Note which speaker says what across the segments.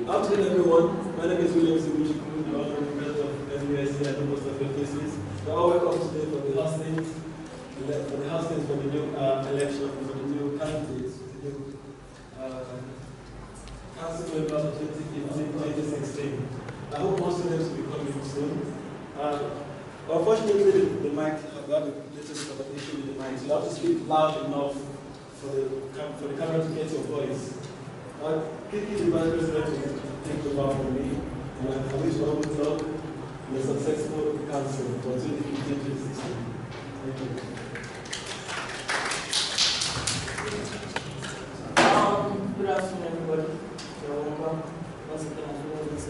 Speaker 1: Afternoon, everyone. My name is William Sibuchiku. I'm one of the president of MUSC. I know most of your faces. You're all welcome today for the hustings, for the new election, for the new candidates, the new council members of 2015-2016. I hope most of them will be coming soon. Unfortunately, the mic, we have a little bit of an issue with the mic. So you have to speak loud enough for the camera to get your voice. Kiki, the vice president, will take over from me. And I wish all good luck in a successful council for 2015-2016. Thank you.
Speaker 2: Good afternoon, everybody. You're welcome. Once again, as well as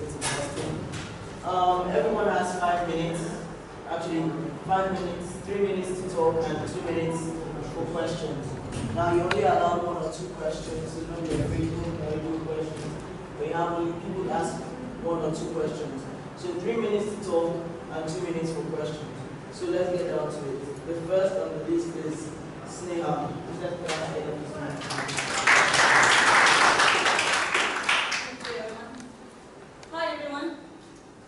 Speaker 2: everyone has 5 minutes. Actually, 5 minutes, 3 minutes to talk, and 2 minutes for questions. Now, you only allow 1 or 2 questions, so don't be afraid to questions. But you have only people ask 1 or 2 questions. So 3 minutes to talk and 2 minutes for questions. So let's get down to it. The first on the list is Sneha.
Speaker 3: Hi everyone.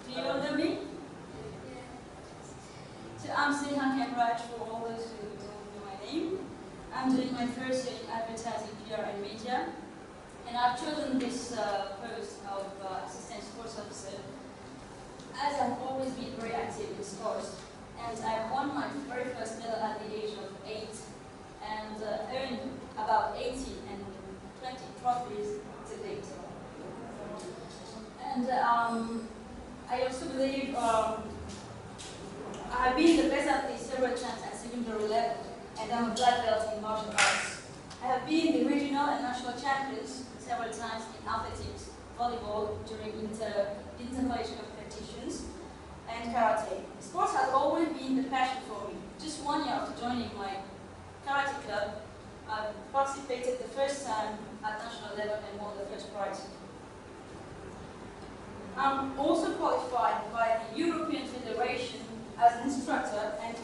Speaker 3: Do you know me? So I'm Sneha Kemraj for all those who don't know my name. I'm doing my first year in advertising, PR and media. And I've chosen this post of assistant sports officer as I've always been very active in sports. And I won my very first medal at the age of 8 and earned about 80 and 20 trophies to date. And I also believe I've been the best athlete several times at secondary level, and I'm a black belt in martial arts. I have been the regional and national champions several times in athletics, volleyball during inter-college competitions, and karate. Sports has always been the passion for me. Just 1 year after joining my karate club, I participated the first time at national level and won the first prize. I'm also qualified by the European Federation as an instructor and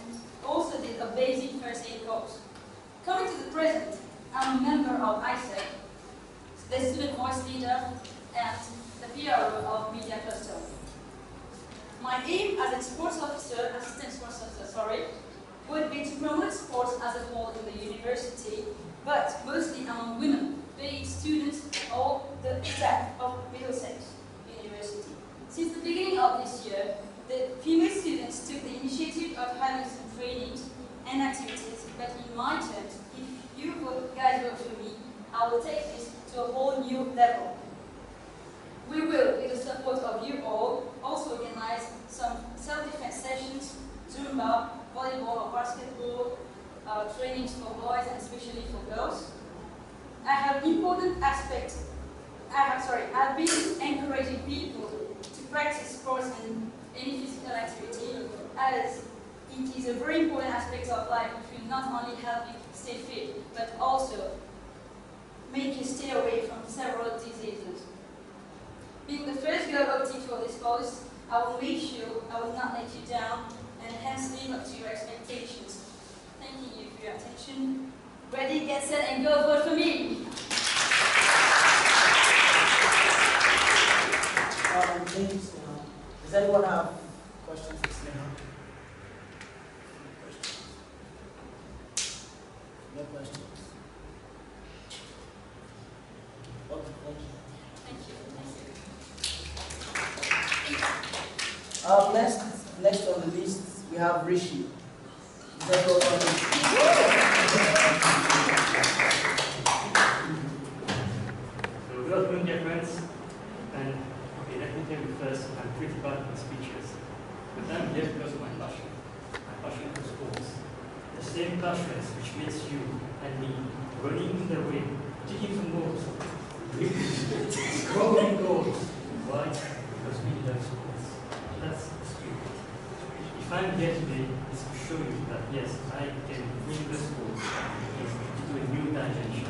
Speaker 3: also did a basic first aid course. Coming to the present, I'm a member of ISEC, the student voice leader, and the PRO of Media Cluster. My aim as a sports officer, assistant sports officer, would be to promote sports as a whole in the university, but mostly among women, be it students or the staff of Middlesex University. Since the beginning of this year, the female students took the initiative of having some trainings and activities, but in my terms, if you guys vote for me, I will take this to a whole new level. We will, with the support of you all, also organize some self-defense sessions, Zumba, volleyball or basketball, trainings for boys and especially for girls. I have important aspects. I've been encouraging people to practice sports and any physical activity, as it is a very important aspect of life which will not only help you stay fit, but also make you stay away from several diseases. Being the first girl opting for this post, I will make sure I will not let you down and hence live up to your expectations. Thanking you for your attention. Ready, get set, and go vote for me!
Speaker 2: Thank you, Sneha. Does anyone have questions for Sneha? No questions? Okay, thank you. Next on the list, we have Rishi. Is that all on
Speaker 4: Good afternoon, dear friends. And okay, let me tell you first, I'm pretty bad at speeches. But I'm here because of my passion for sports. The same passion which makes you and me running in the ring, taking some goals, scoring goals. Why? Because we love sports. That's the spirit. If I'm here today, it's to show you that yes, I can bring the sport into a new dimension.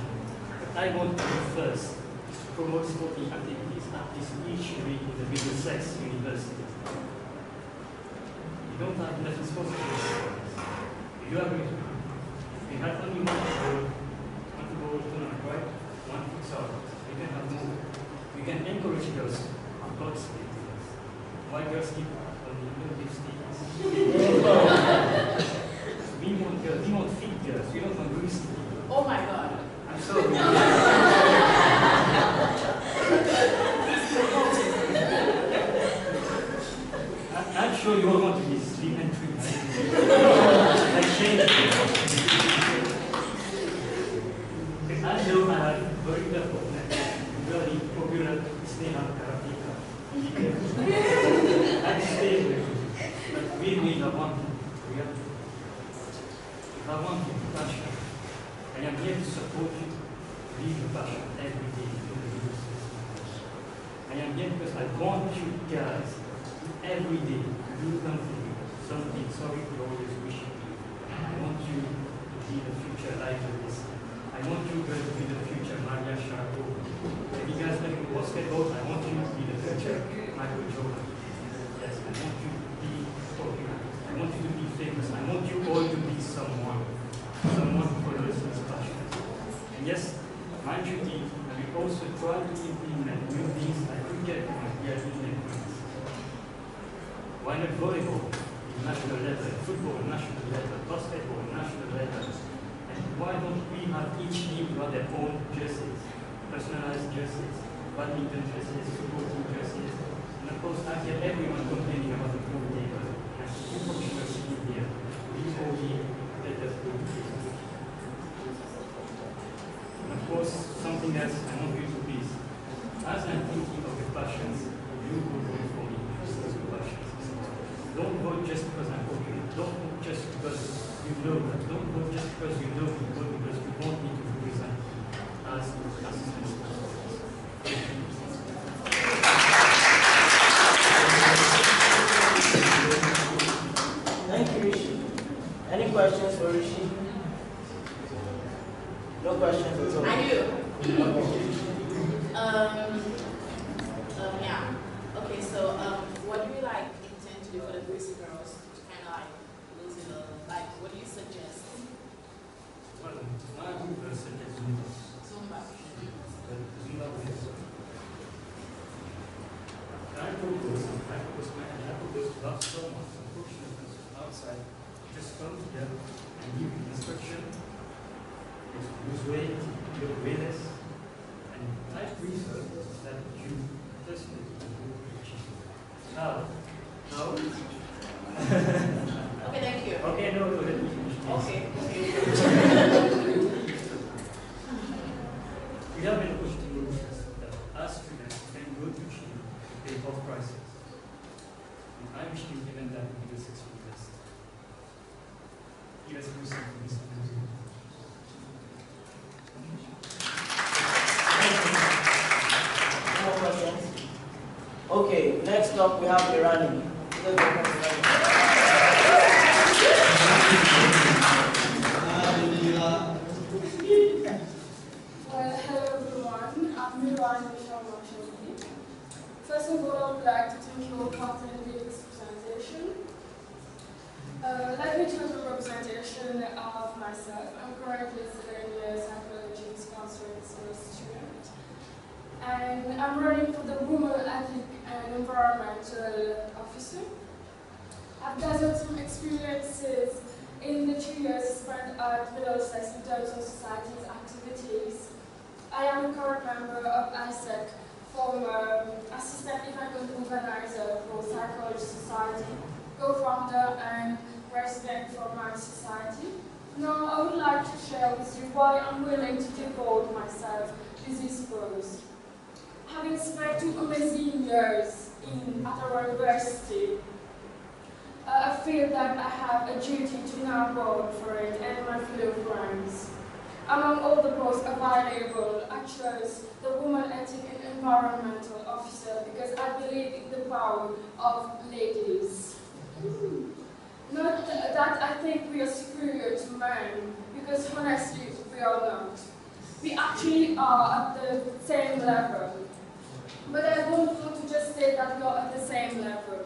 Speaker 4: But I want to do first is to promote sporting activities at this niche in the Middlesex University. You don't have enough sponsorship. You agree with me? We have only one football tournament, right? One futsal. We can have more. We can encourage girls to participate in this. Why girls keep only lipsticks? We want girls, we want fit girls, we don't want loose people.
Speaker 2: Oh my God.
Speaker 4: I'm sorry. I'm sure you all want to be slim and trim. Like Shane. I know I have very very popular Sneha Karapika. I'm staying with you. But we are one thing. We are one thing, passion. I am here to support you. Live your passion every day in the business. I am here because I want you guys every day do something sorry you always wish you do. I want you to be the future like this. I want you guys to be the future Maria Sharko. If you guys play basketball, I want you to be the future Michael Jordan. Yes, I want you to be popular. I want you to be famous. I want you all to be someone who follows his passion. And yes, my duty, I will also try to implement new things I could get from my PhD influence. Why not volleyball, national level, football, national level, basketball, national level? And why don't we have each team got their own jerseys, personalized jerseys, badminton jerseys, football team jerseys, and of course I hear everyone complaining about the pool table. And two professionals sitting here, we all need better pool tables. And of course, something else I want you to please. As I'm thinking of your passions, you will vote for me because of your passions. Don't vote just because I'm popular. Don't vote just because you know that. Don't vote just because you know me. Vote because you want me to represent as assistant.
Speaker 2: Thank you, Rishi. Any questions for Rishi? No questions at all.
Speaker 5: I do.
Speaker 2: Okay.
Speaker 5: Yeah. Okay, so what do you like intend to do for the Greasy girls to kind of like lose it like what do you suggest?
Speaker 4: Well, my group suggests Zumba.
Speaker 5: Zumba.
Speaker 4: Zumba is. I propose last summer, unfortunately, outside, just come together and give instruction, lose weight, look realist, and I prefer that you personally do achieve. How?
Speaker 5: Okay, thank you.
Speaker 4: Okay, no, let me finish.
Speaker 5: Okay.
Speaker 4: We have been pushed to move that as students can go to Chile to pay off prices. And I wish to implement that in the successful best. You guys can listen to this.
Speaker 2: No more questions? Okay, next up we have Irani.
Speaker 6: Well, hello everyone. I'm Irani Sharma. First of all, I would like to thank you all for attending this presentation. Let me do a representation of myself. I'm currently studying psychology sponsored student. And I'm running for the Women Ethic and Environmental Officer. I've gathered some experiences in the 2 years spent at Middlesex in terms of society's activities. I am a current member of ISEC, former assistant event organizer for Psychology Society, co-founder and president for my society. Now I would like to share with you why I'm willing to devote myself to this cause. Having spent 2 amazing years at our university, I feel that I have a duty to now vote for it and my fellow friends. Among all the posts available, I chose the Women Ethic and Environmental Officer because I believe in the power of ladies. Not that I think we are superior to men, because honestly, we are not. We actually are at the same level. But I don't want to just say that we are at the same level.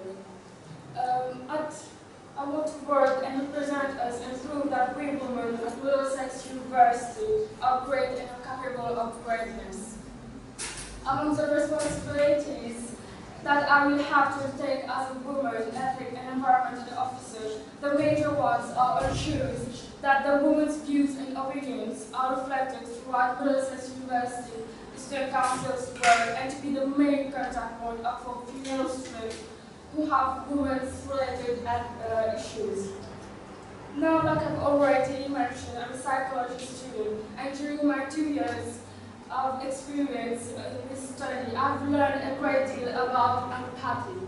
Speaker 6: I want to work and represent us and prove that we women at Middlesex University are great and are capable of greatness. Among the responsibilities that I will have to take as a woman, ethic, and environmental officer, the major ones are ensure that the women's views and opinions are reflected throughout Middlesex University Student Council's work and to be the main contact point for female students who have women's related issues. Now, like I've already mentioned, I'm a psychology student, and during my 2 years of experience in this study, I've learned a great deal about empathy.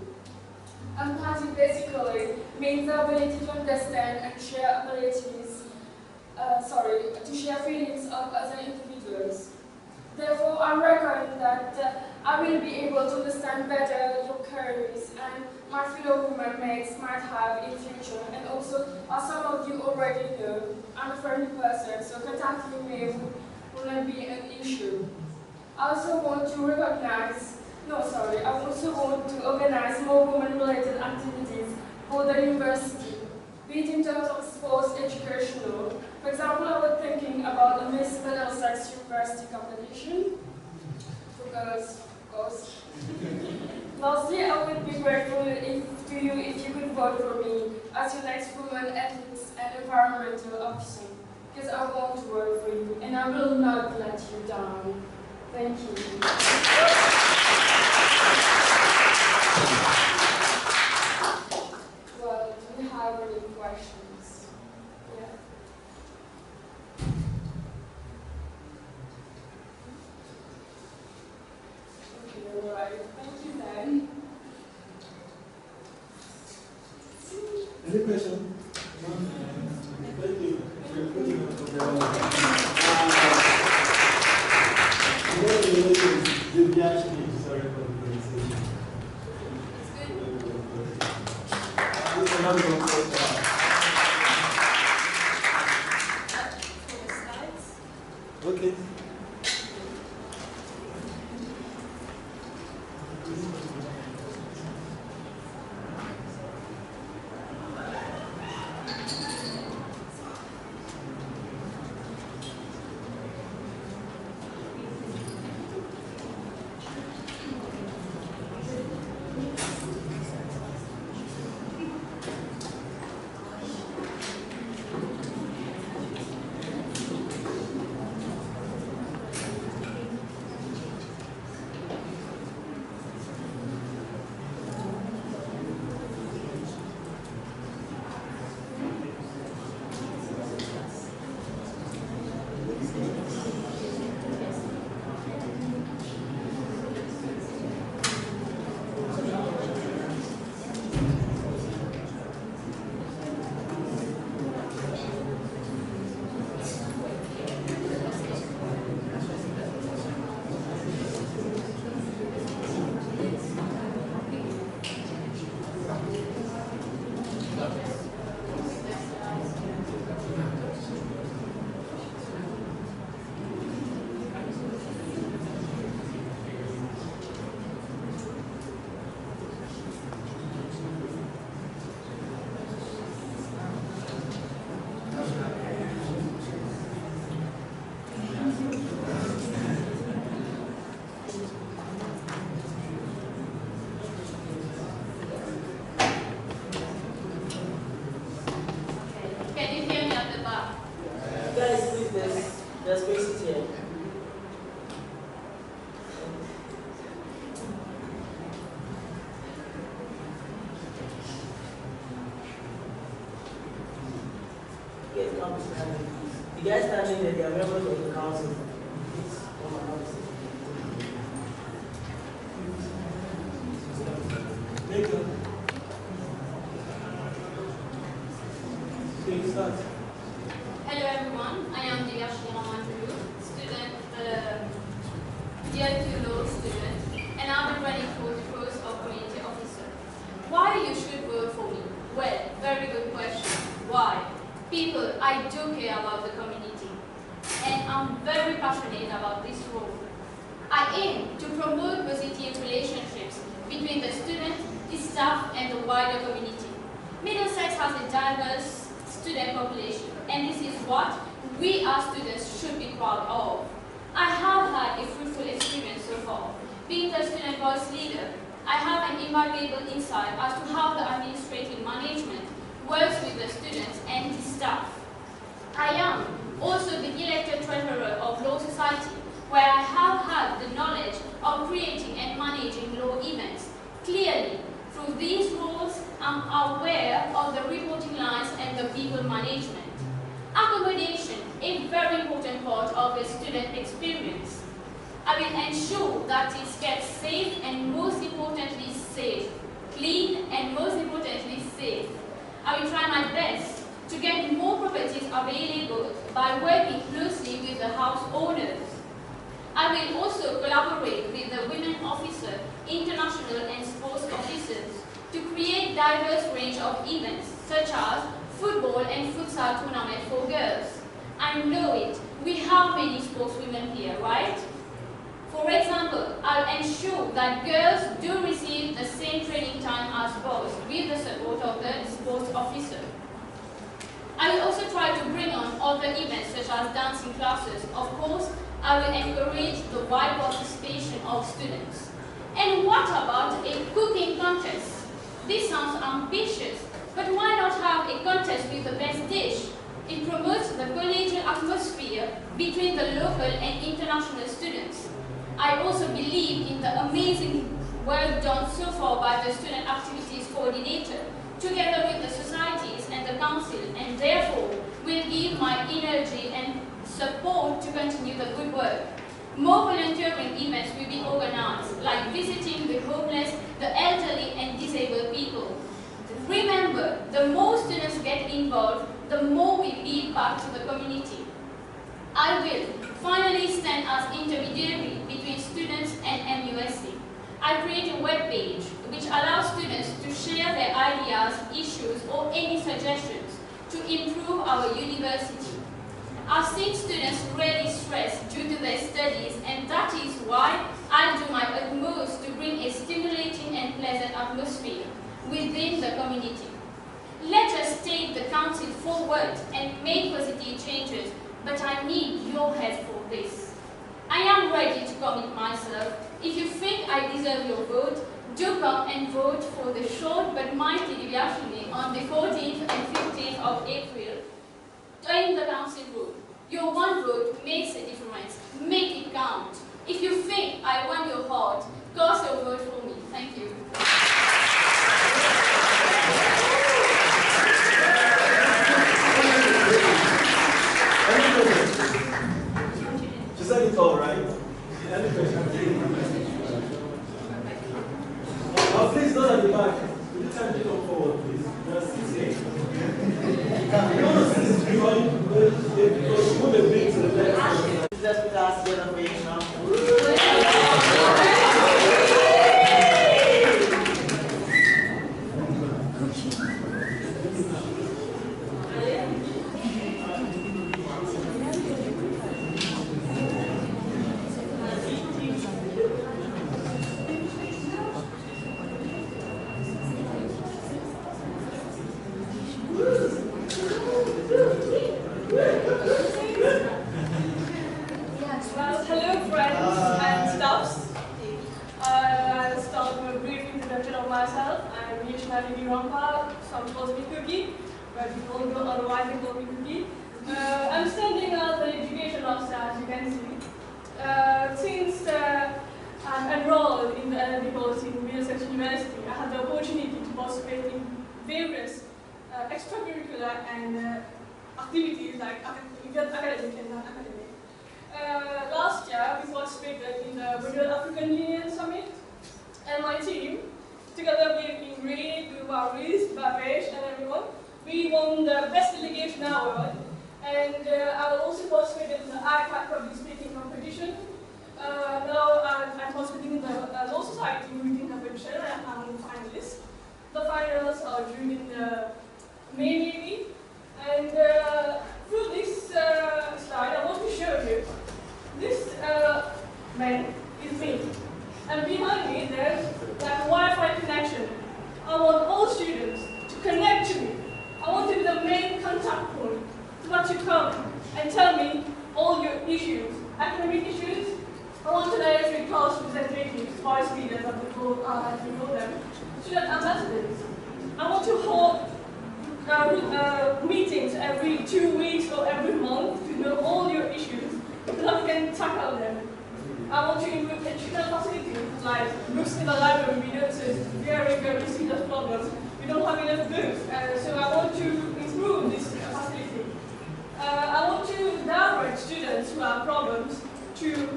Speaker 6: Empathy basically means the ability to understand and share to share feelings of other individuals. Therefore, I reckon that I will be able to understand better your queries and my fellow women mates might have in future. And also, as some of you already know, I'm a friendly person, so contacting me will not be an issue. I also want to organize more women-related activities for the university, be it in terms of sports, educational. For example, I was thinking about the Miss Middlesex University competition for girls, of course. Lastly, I would be grateful to you if you could vote for me as your next women ethics and environmental officer, because I want to work for you and I will not let you down. Thank you. Well, do you have any questions? Yeah. Okay, all right. Thank you then.
Speaker 1: Any question? Thank you. Did we actually, sorry for the pronunciation. This is another one so far. Okay.
Speaker 2: The guys standing there, they are members of the council. Please come and have a seat.
Speaker 1: Thank you. Okay, start.
Speaker 7: Hello everyone, I am Divyashi Ramanjuru, student, Year 2 law student, and I'm running for the post of community officer. Why you should vote for me? Well, very good question. Why? People, I do care about the community, and I'm very passionate about this role. I aim to promote positive relationships between the student, the staff, and the wider community. Middlesex has a diverse student population, and this is what we as students should be proud of. I have had a fruitful experience so far. Being the student voice leader, I have an invaluable insight as to how the administrative management works with the students and the staff. I am also the elected treasurer of Law Society, where I have had the knowledge of creating and managing law events. Clearly, through these roles, I'm aware of the reporting lines and the people management. Accommodation, a very important part of the student experience. I will ensure that it's kept safe and most importantly safe, clean and most importantly safe. I will try my best to get more properties available by working closely with the house owners. I will also collaborate with the women officer, international and sports officers to create diverse range of events such as football and futsal tournament for girls. I know it. We have many sportswomen here, right? For example, I'll ensure that girls do receive the same training time as boys with the support of the sports officer. I will also try to bring on other events such as dancing classes. Of course, I will encourage the wide participation of students. And what about a cooking contest? This sounds ambitious, but why not have a contest with the best dish? It promotes the collegial atmosphere between the local and international students. I also believe in the amazing work done so far by the Student Activities Coordinator, together with the societies and the council, and therefore will give my energy and support to continue the good work. More volunteering events will be organized, like visiting the homeless, the elderly and disabled people. Remember, the more students get involved, the more we give back to the community. I will finally stand as intermediary between students and MUSC. I create a web page which allows students to share their ideas, issues or any suggestions to improve our university. I've seen students really stressed due to their studies, and that is why I'll do my utmost to bring a stimulating and pleasant atmosphere within the community. Let us take the council forward and make positive changes, but I need your help for this. I am ready to commit myself. If you think I deserve your vote, do come and vote for the short but mighty deviation on the 14th and 15th of April in the council room. Your one vote makes a difference. Make it count. If you think I won your heart, cast your vote for me. Thank you.
Speaker 1: She said it all right. Any question? Please, those at the back, will you time to come forward, please? Just sit here. You want to sit because you move a bit to the left.
Speaker 2: Let's put our together for you now.
Speaker 6: Well, hello friends and staffs. I'll start with a brief introduction of myself. I'm Yeshnali Rampa, some calls me Cookie, but people go otherwise they call me Cookie. I'm standing as an education officer, as you can see. Since I'm enrolled in the LLB course in Middlesex University, I had the opportunity to participate in various extracurricular and activities like academic and non-academic. Last year, we participated in the Brazil African Union Summit, and my team, together with Ingrid, Maurice, Babesh, and everyone, we won the Best Delegation Award. And I also participated in the IPAC Public Speaking Competition. Now I'm participating in the Law Society Reading Competition, and I'm a finalist. The finals are due in May maybe. And through this slide, I want to show you. This man is me. And behind me, there's that Wi-Fi connection. I want all students to connect to me. I want to be the main contact point to let you come and tell me
Speaker 8: all your issues, academic issues. I want to liaise with class representatives, vice leaders, as we call them, student ambassadors. I want to hold meetings every 2 weeks or every month to know all your issues so that we can tackle them. I want to improve educational facilities like books in the library. We notice very, very serious problems. We don't have enough books, so I want to improve this facility. I want to direct students who have problems to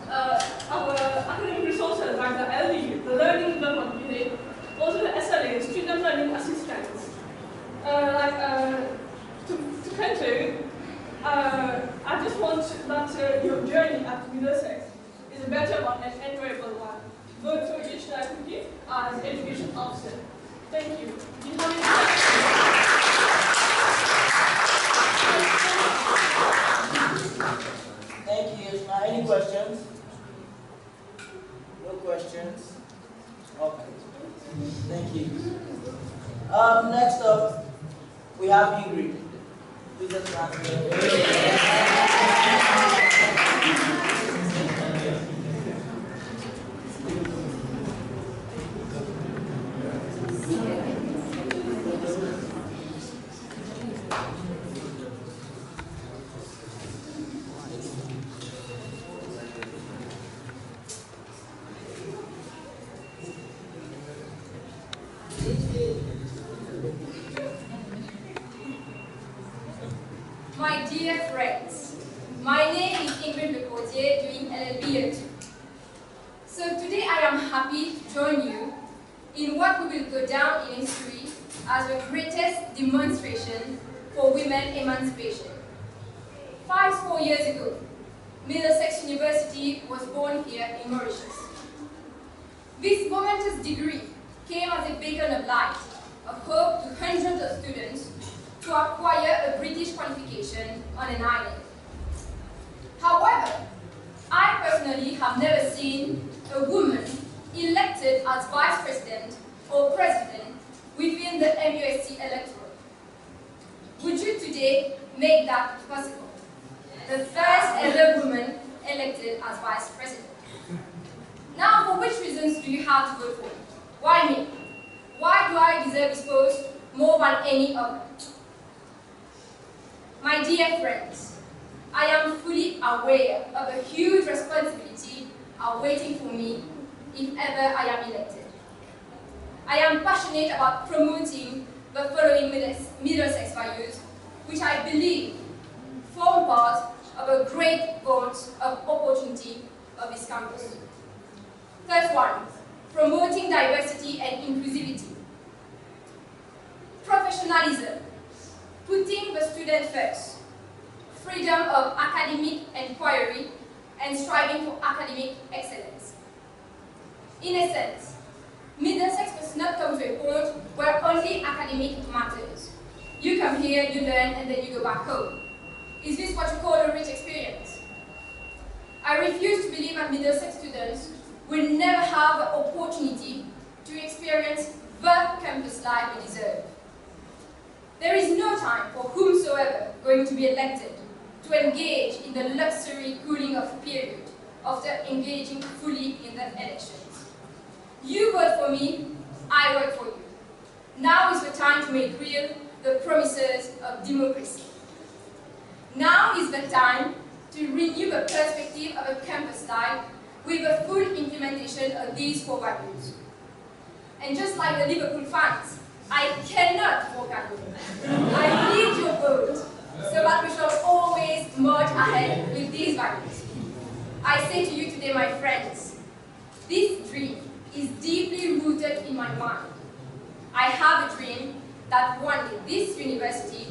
Speaker 8: our academic resources like the LD, the Learning Development Unit, also the SLA, Student Learning Assistants. To conclude, I just want that your journey at Middlesex is a better one and enjoyable one. Vote for educational equity as education officer. Thank you. Do you have any questions?
Speaker 2: Thank you, Yashna. Any questions? No questions? Okay. Thank you. Next up, we have Ingrid. Please just
Speaker 3: My dear friends, my name is Ingrid Lecourtier, doing LLB year 2. So today I am happy to join you in what we will go down in history as the greatest demonstration for women emancipation. 4 years ago, Middlesex University was born here in Mauritius. This momentous degree came as a beacon of light, of hope to hundreds of students to acquire a British qualification on an island. However, I personally have never seen a woman elected as vice president or president within the MUSC electorate. Would you today make that possible? The first ever woman elected as vice president. Now, for which reasons do you have to vote for me? Why me? Why do I deserve this post more than any other? My dear friends, I am fully aware of a huge responsibility awaiting for me if ever I am elected. I am passionate about promoting the following Middlesex values, which I believe form part of a great vault of opportunity of this campus. First one, promoting diversity and inclusivity. Professionalism, putting the student first. Freedom of academic inquiry and striving for academic excellence. In essence, Middlesex must not come to a point where only academic matters. You come here, you learn, and then you go back home. Is this what you call a rich experience? I refuse to believe that Middlesex students will never have the opportunity to experience the campus life we deserve. There is no time for whomsoever going to be elected to engage in the luxury cooling off period after engaging fully in the elections. You vote for me, I vote for you. Now is the time to make real the promises of democracy. Now is the time to renew the perspective of a campus life with the full implementation of these 4 values. And just like the Liverpool fans, I cannot walk alone. I need your vote so that we shall always march ahead with these values. I say to you today, my friends, this dream is deeply rooted in my mind. I have a dream that one day this university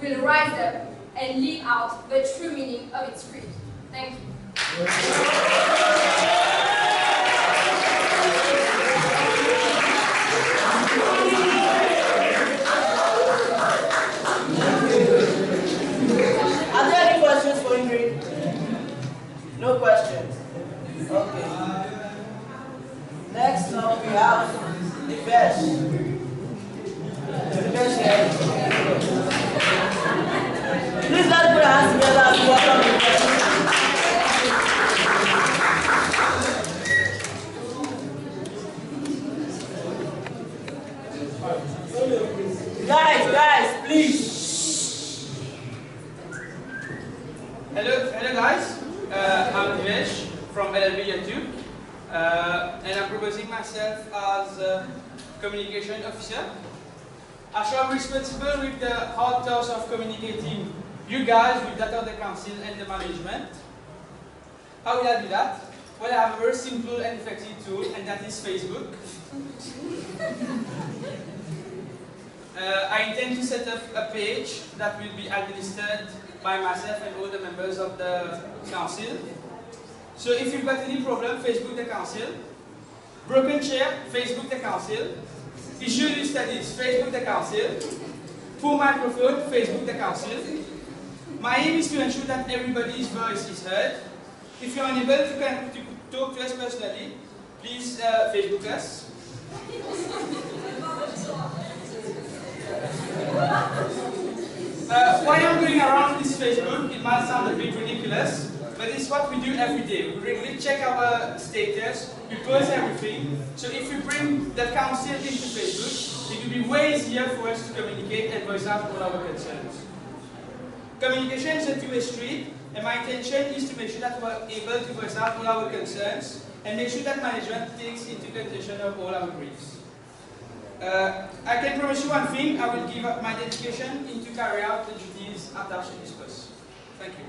Speaker 3: will rise up and live out the true meaning of its creed. Thank you.
Speaker 2: Are there any questions for Ingrid? No questions. Okay. Next up we have the best. The best here. Please let's put our hands together as we welcome the best.
Speaker 9: Hello guys. I'm Dinesh from LLB YouTube, and I'm proposing myself as a communication officer. I shall be responsible with the hard task of communicating you guys with that of the council and the management. How will I do that? Well, I have a very simple and effective tool, and that is Facebook. I intend to set up a page that will be administered by myself and all the members of the council. So if you've got any problem, Facebook the council. Broken chair, Facebook the council. Issue new studies, Facebook the council. Poor microphone, Facebook the council. My aim is to ensure that everybody's voice is heard. If you're unable to talk to us personally, please Facebook us. Why I'm going around this Facebook, it might sound a bit ridiculous, but it's what we do every day. We regularly check our status, we post everything. So if we bring the council into Facebook, it will be way easier for us to communicate and voice out all our concerns. Communication is a two-way street, and my intention is to make sure that we're able to voice out all our concerns and make sure that management takes into consideration of all our briefs. I can promise you one thing, I will give up my dedication into carry out the duties attached to this post. Thank you.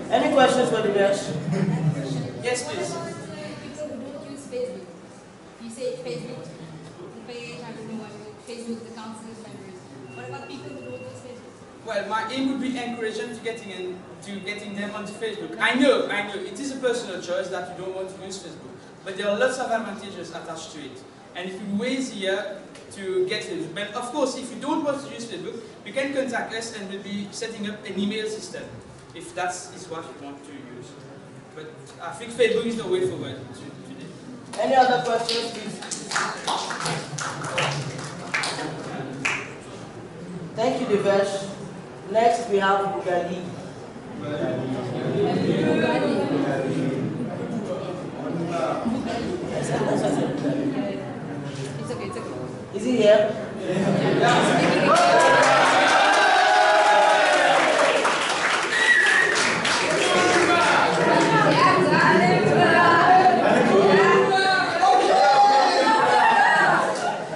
Speaker 2: Any questions for the guests?
Speaker 9: Yes, please.
Speaker 3: People who don't use Facebook. You say Facebook, the page, I don't know what Facebook, the council members. What about people who don't use Facebook?
Speaker 9: Well, my aim would be encouraging to getting them onto Facebook. I know, it is a personal choice that you don't want to use Facebook, but there are lots of advantages attached to it. And it will be way easier to get Facebook. But of course, if you don't want to use Facebook, you can contact us and we'll be setting up an email system, if that is what you want to use. But I think Facebook is the way forward today.
Speaker 2: Any other questions, please? Thank you, Devesh. Next, we have Bugali.
Speaker 3: It's okay, it's okay.
Speaker 2: Is he here?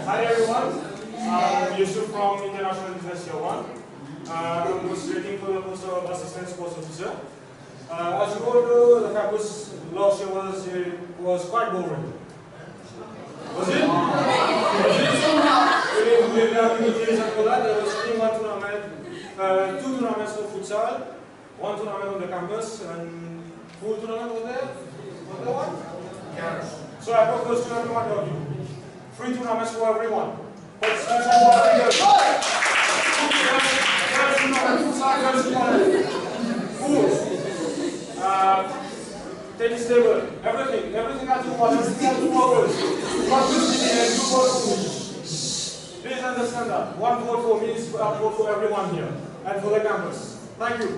Speaker 10: Hi everyone, I'm Yusuf from International Business Year 1. I'm postulating for the post of Assistant Sports Officer. As you all know, the campus last year was quite boring. Was it? We didn't have activities and all that. There was only one tournament, two tournaments for futsal, one tournament on the campus, and full tournament was there? Was there one? Yes. So I propose to everyone of you. 3 tournaments for everyone. Participation for every girl. Tennis table, everything has to watch, everything has to focus. Not just in and 2 votes for me. Please understand that. 1 vote for me is a vote for everyone here and for the campus. Thank you.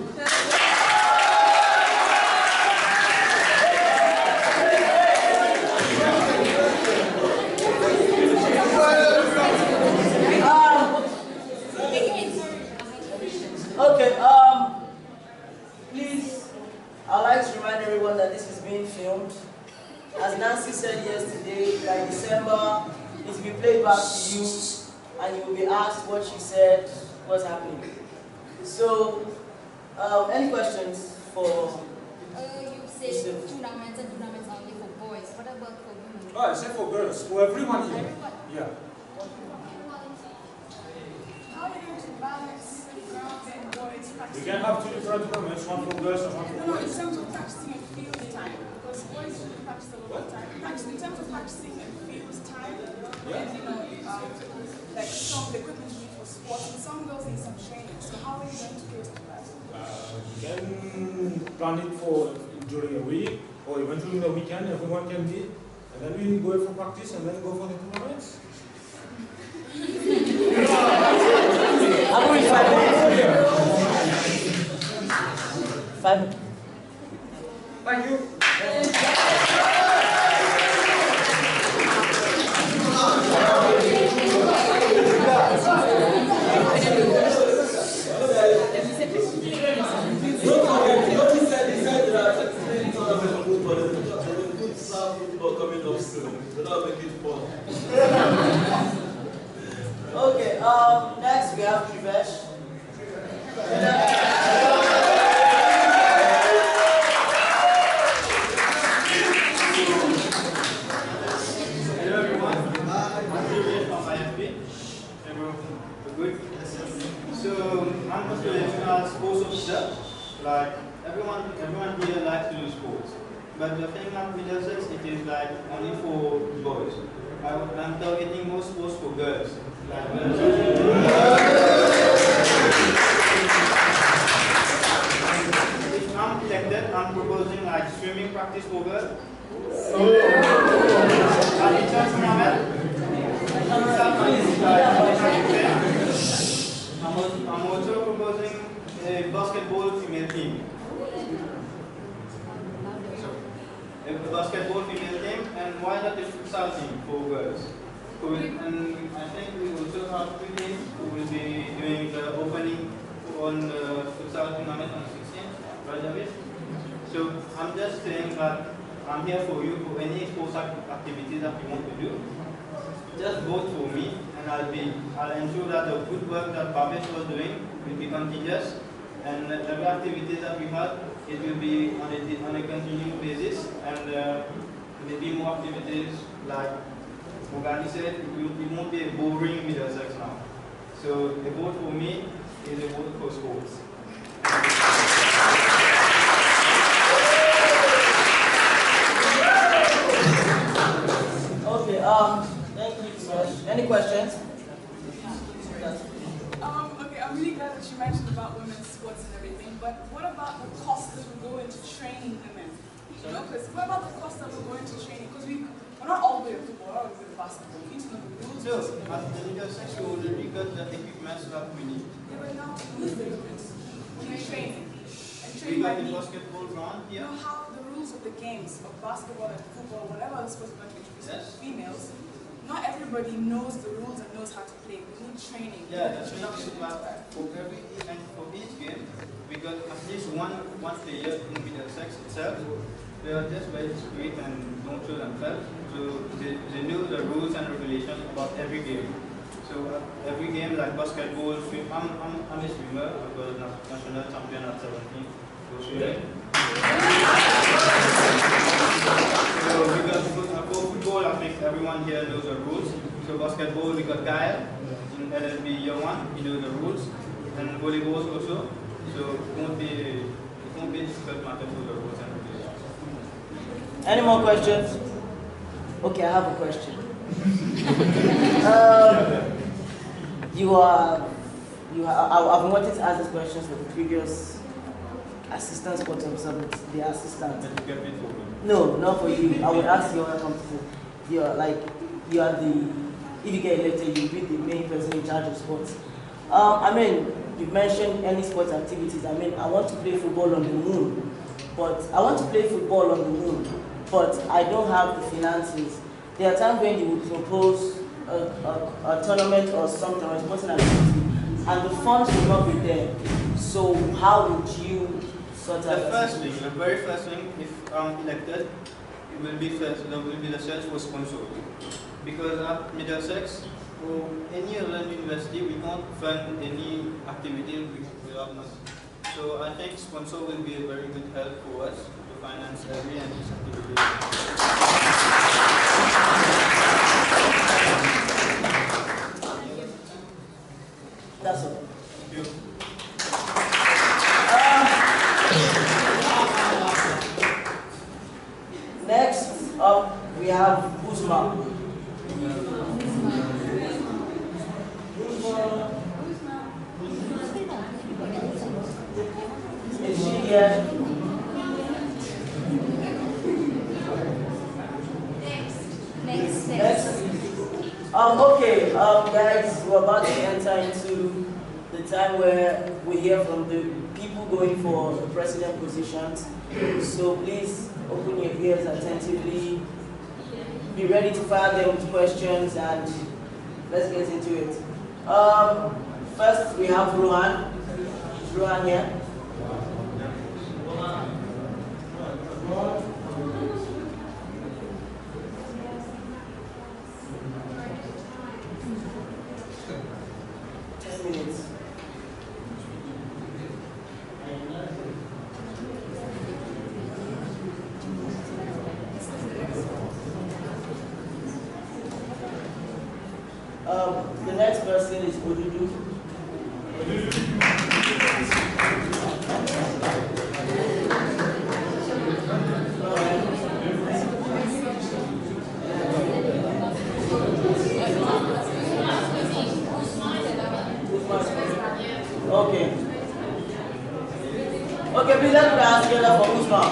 Speaker 2: Okay, please, I'd like to remind everyone that this is being filmed. As Nancy said yesterday, by December, it will be played back to you, and you will be asked what she said, what's happening. So, any questions for
Speaker 3: You say tournaments and tournaments only for boys. What about for women?
Speaker 10: Oh, except for girls, for everyone here.
Speaker 3: Everyone?
Speaker 10: Yeah.
Speaker 6: How are you going to balance girls and boys
Speaker 10: You
Speaker 6: practicing?
Speaker 10: can have 2 different tournaments, one for girls and one for
Speaker 6: No, in
Speaker 10: boys.
Speaker 6: terms of practicing and field time, because boys really practice a lot of time. In terms of practicing and field time, and like some of the equipment you need for sports, and some girls need some training. So how are you going to cater to that?
Speaker 10: You can plan it for during a week or even during the weekend, everyone can meet. And then we go for practice and then go for the tournaments.
Speaker 2: I'm going 5 minutes. 5 minutes.
Speaker 9: Thank you.
Speaker 2: we have Trivesh.
Speaker 11: Hello everyone, I'm Julian from IFP. Good. So I'm a professional sports officer. Like everyone here likes to do sports. But the thing at Middlesex, it is like only for boys. I'm targeting more sports for girls. Like if I'm elected, I'm proposing like swimming practice for girls. I'm also proposing a basketball female team. A basketball female team, and why not a futsal team for girls? And I think we also have 2 teams who will be doing the opening on the futsal tournament on the 16th, right, David? So I'm just saying that I'm here for you for any sports activities that you want to do. Just vote for me, and I'll ensure that the good work that Babesh was doing will be continuous, and every activity that we have, it will be on a continuing basis, and maybe more activities like Mogani said, it won't be a boring Middlesex now. So a vote for me is a vote for sports.
Speaker 2: Okay, thank you so much. Any questions?
Speaker 12: Okay, I'm really glad that you mentioned about women's sports and everything, but what about the cost that will go into training women? You know, because what about the cost that will go into training? Because we're not all good at football, we're all good at basketball. We need to know the rules.
Speaker 11: No, at the Middlesex, we already got the equipment that we need.
Speaker 12: Yeah, but now we use the equipment. We need training. And
Speaker 11: We
Speaker 12: training
Speaker 11: got
Speaker 12: by
Speaker 11: the
Speaker 12: me.
Speaker 11: basketball ground
Speaker 12: You
Speaker 11: here.
Speaker 12: know how the rules of the games of basketball and football, whatever the sports are
Speaker 11: Yes.
Speaker 12: females, not everybody knows the rules and knows how to play. We need training.
Speaker 11: Yeah, the training is like for every and for each game, we got at least one player in Middlesex itself. They are just very discreet and don't show themselves. So they know the rules and regulations about every game. So every game like basketball, swim. I'm a swimmer. I was national champion at 17. So swimming. So we got for football, I think everyone here knows the rules. So basketball, we got Gael in LLB year 1. He knows the rules, and volleyball also. So it won't be a difficult matter for the rules and regulations.
Speaker 2: Any more questions? Okay, I have a question. I've been wanting to ask these questions for the previous assistant sports officer, the assistant. No, not for you. I would ask you other companies. You are the, if you get elected, you'll be the main person in charge of sports. I mean, you mentioned any sports activities. I mean, I want to play football on the moon, but I don't have the finances. There are times when you would propose a tournament or something, or a sporting activity, and the funds will not be there. So how would you sort out
Speaker 11: The very first thing, if I'm elected, there will be the search for sponsors. Because at Middlesex, or any other university, we can't fund any activity without money. So I think sponsor will be a very good help for us to finance every and each activity.
Speaker 2: That's all.
Speaker 11: Thank you.
Speaker 2: Next up, we have Uzma. Is she here? Next. Okay, guys, we're about to enter into the time where we hear from the people going for the president positions. So please open your ears attentively. Be ready to fire them with questions, and let's get into it. First, we have Rohan. Is Rohan here? The next person is Odudu. Okay. Okay, please let me ask you that for Usman.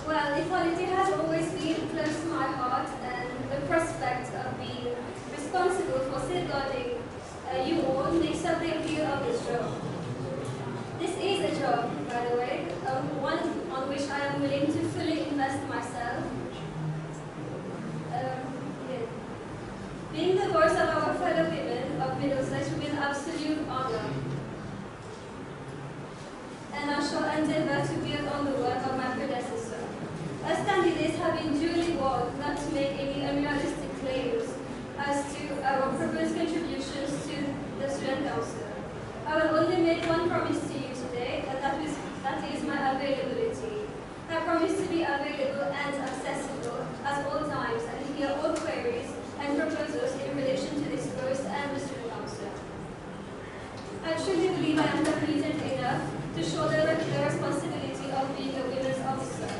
Speaker 13: Well, equality has always been close to my heart, and the prospect of being responsible for safeguarding you all makes up the appeal of this job. This is a job, by the way, one on which I am willing to fully invest myself. Being the voice of our fellow women of Middlesex will be an absolute honor. And I shall endeavour to build on the work of my predecessor. As candidates have been duly warned not to make any unrealistic claims as to our proposed contributions to the Student Council. I will only make one promise to you today, and that is my availability. I promise to be available and accessible at all times and hear all queries and proposals in relation to this post and the Student Council. I truly believe I am competent enough to shoulder the responsibility of being a women's officer,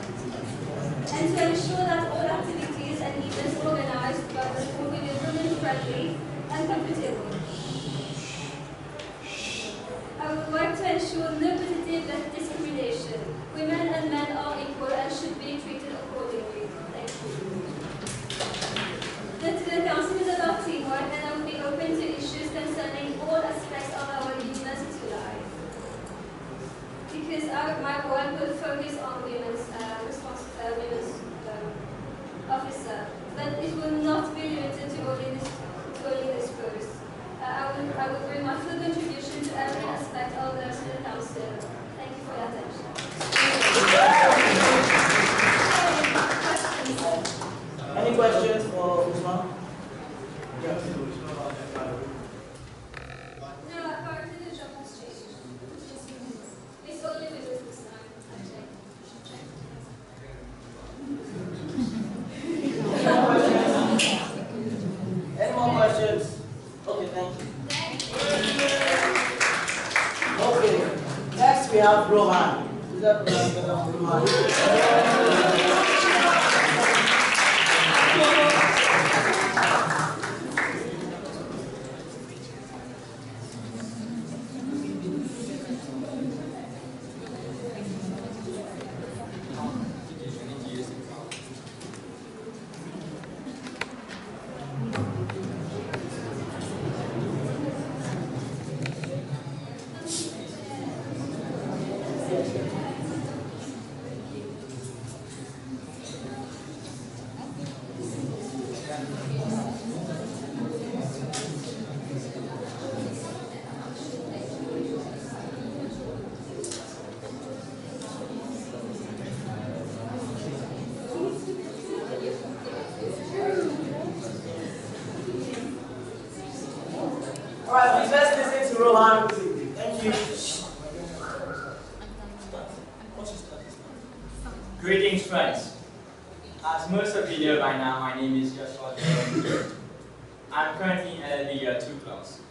Speaker 13: and to ensure that all activities and events organized by the school will be women-friendly and comfortable. I would work to ensure no positive discrimination. Women and men are equal and should be treated accordingly. Thank you. The council is about teamwork, and I will be open to issues concerning all aspects of our university life. Because my work will focus on women's officer, but it will not be limited to only this post. I will bring my full contribution to every aspect of the Student Council. Thank you for your attention.
Speaker 2: Any questions for Usman?
Speaker 13: No, apparently the job has changed. It's only women this time, I think.
Speaker 2: Any more questions? Okay, thank you. Okay, next we have Rohan. Is that Rohan? Alright, let's listen to Rohan. Thank you.
Speaker 14: Greetings, friends. As most of you know by now, my name is Joshua. I'm currently in LLB Year 2 class.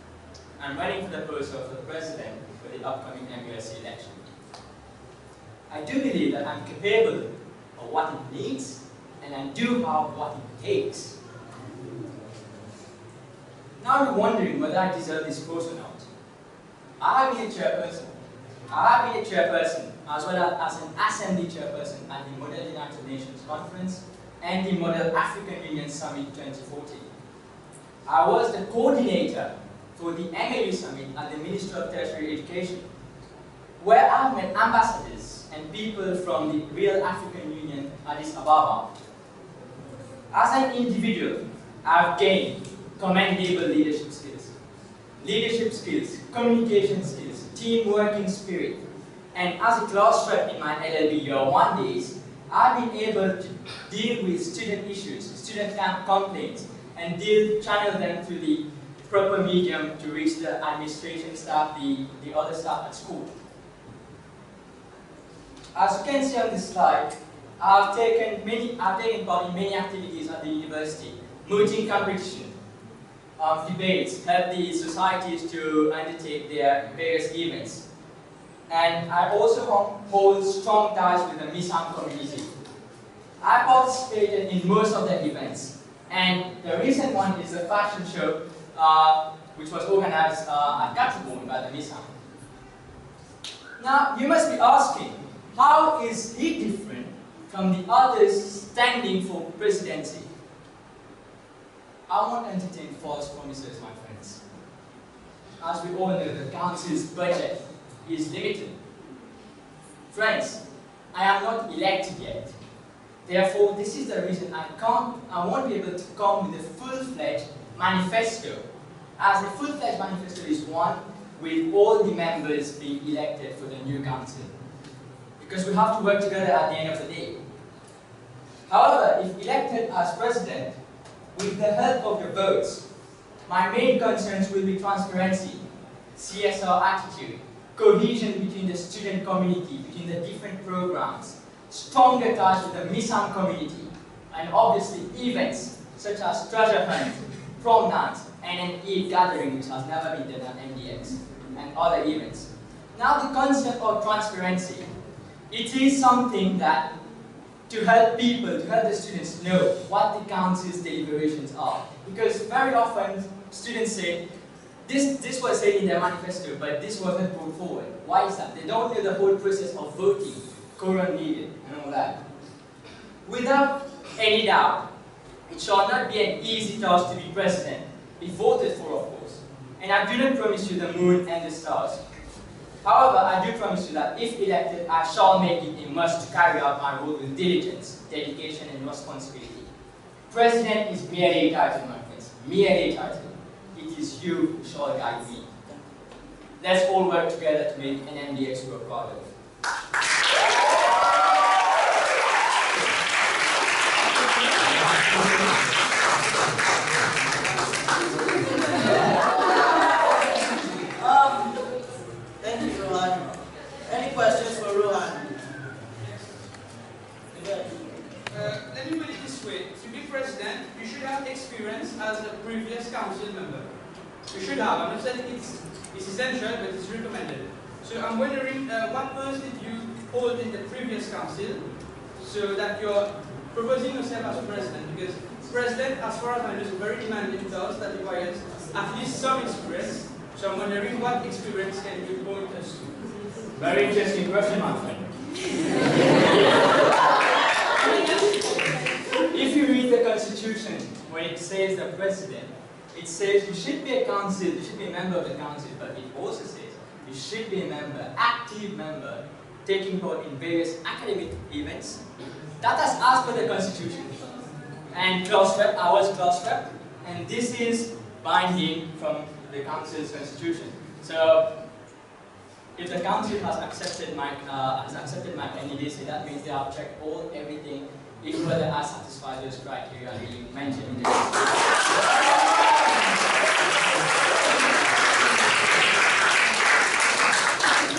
Speaker 14: I'm running for the post of the president for the upcoming MUSC election. I do believe that I'm capable of what it needs, and I do have what it takes. Now you're wondering whether I deserve this post or not. I have been a chairperson. As well as an assembly chairperson at the Model United Nations Conference and the Model African Union Summit 2014. I was the coordinator for the MAU Summit at the Ministry of Tertiary Education, where I've met ambassadors and people from the real African Union, Addis Ababa. As an individual, I've gained commendable leadership skills, communication skills, team working spirit, and as a class rep in my LLB Year 1 days, I've been able to deal with student issues, student complaints, and channel them through the proper medium to reach the administration staff, the other staff at school. As you can see on this slide, I've taken part in many activities at the university, mooting competition, debates, help the societies to undertake their various events. And I also hold strong ties with the MUSC community. I participated in most of the events, and the recent one is a fashion show which was organized at Katzebon by the MUSC. Now, you must be asking, how is he different from the others standing for presidency? I won't entertain false promises, my friends. As we all know, the council's budget is limited. Friends, I am not elected yet. Therefore, this is the reason I won't be able to come with a full-fledged manifesto, as the full-fledged manifesto is one with all the members being elected for the new council. Because we have to work together at the end of the day. However, if elected as president, with the help of your votes, my main concerns will be transparency, CSR attitude, cohesion between the student community, between the different programs, stronger ties with the MUSC community, and obviously events such as treasure hunt, prom night, and an Eid gathering which has never been done at MDX, and other events. Now the concept of transparency, it is something that to help people, to help the students know what the council's deliberations are. Because very often students say, this was said in their manifesto, but this wasn't put forward. Why is that? They don't know the whole process of voting, quorum needed, and all that. Without any doubt, it shall not be an easy task to be president, be voted for, of course. And I do not promise you the moon and the stars. However, I do promise you that if elected, I shall make it a must to carry out my role with diligence, dedication, and responsibility. President is merely a title, my friends, merely a title. It is you who shall guide me. Let's all work together to make an MDX we are proud of.
Speaker 2: Thank you, Rohan. Any questions for Rohan?
Speaker 9: Let me put it this way. To be president, you should have experience as a previous council member. You should have. I'm not saying it's essential, but it's recommended. So I'm wondering, what post did you hold in the previous council so that you're proposing yourself as president? Because president, as far as I know, is a very demanding task that requires at least some experience. So I'm wondering, what experience can you point us to?
Speaker 14: Very interesting question, my friend. If you read the Constitution, when it says the president, it says you should be a council, you should be a member of the council, but it also says you should be a member, active member, taking part in various academic events. That is as per the Constitution. And class rep, I was class rep, and this is binding from the council's constitution. So, if the council has accepted my candidacy, that means they have checked everything, if whether I satisfy those criteria we mentioned in the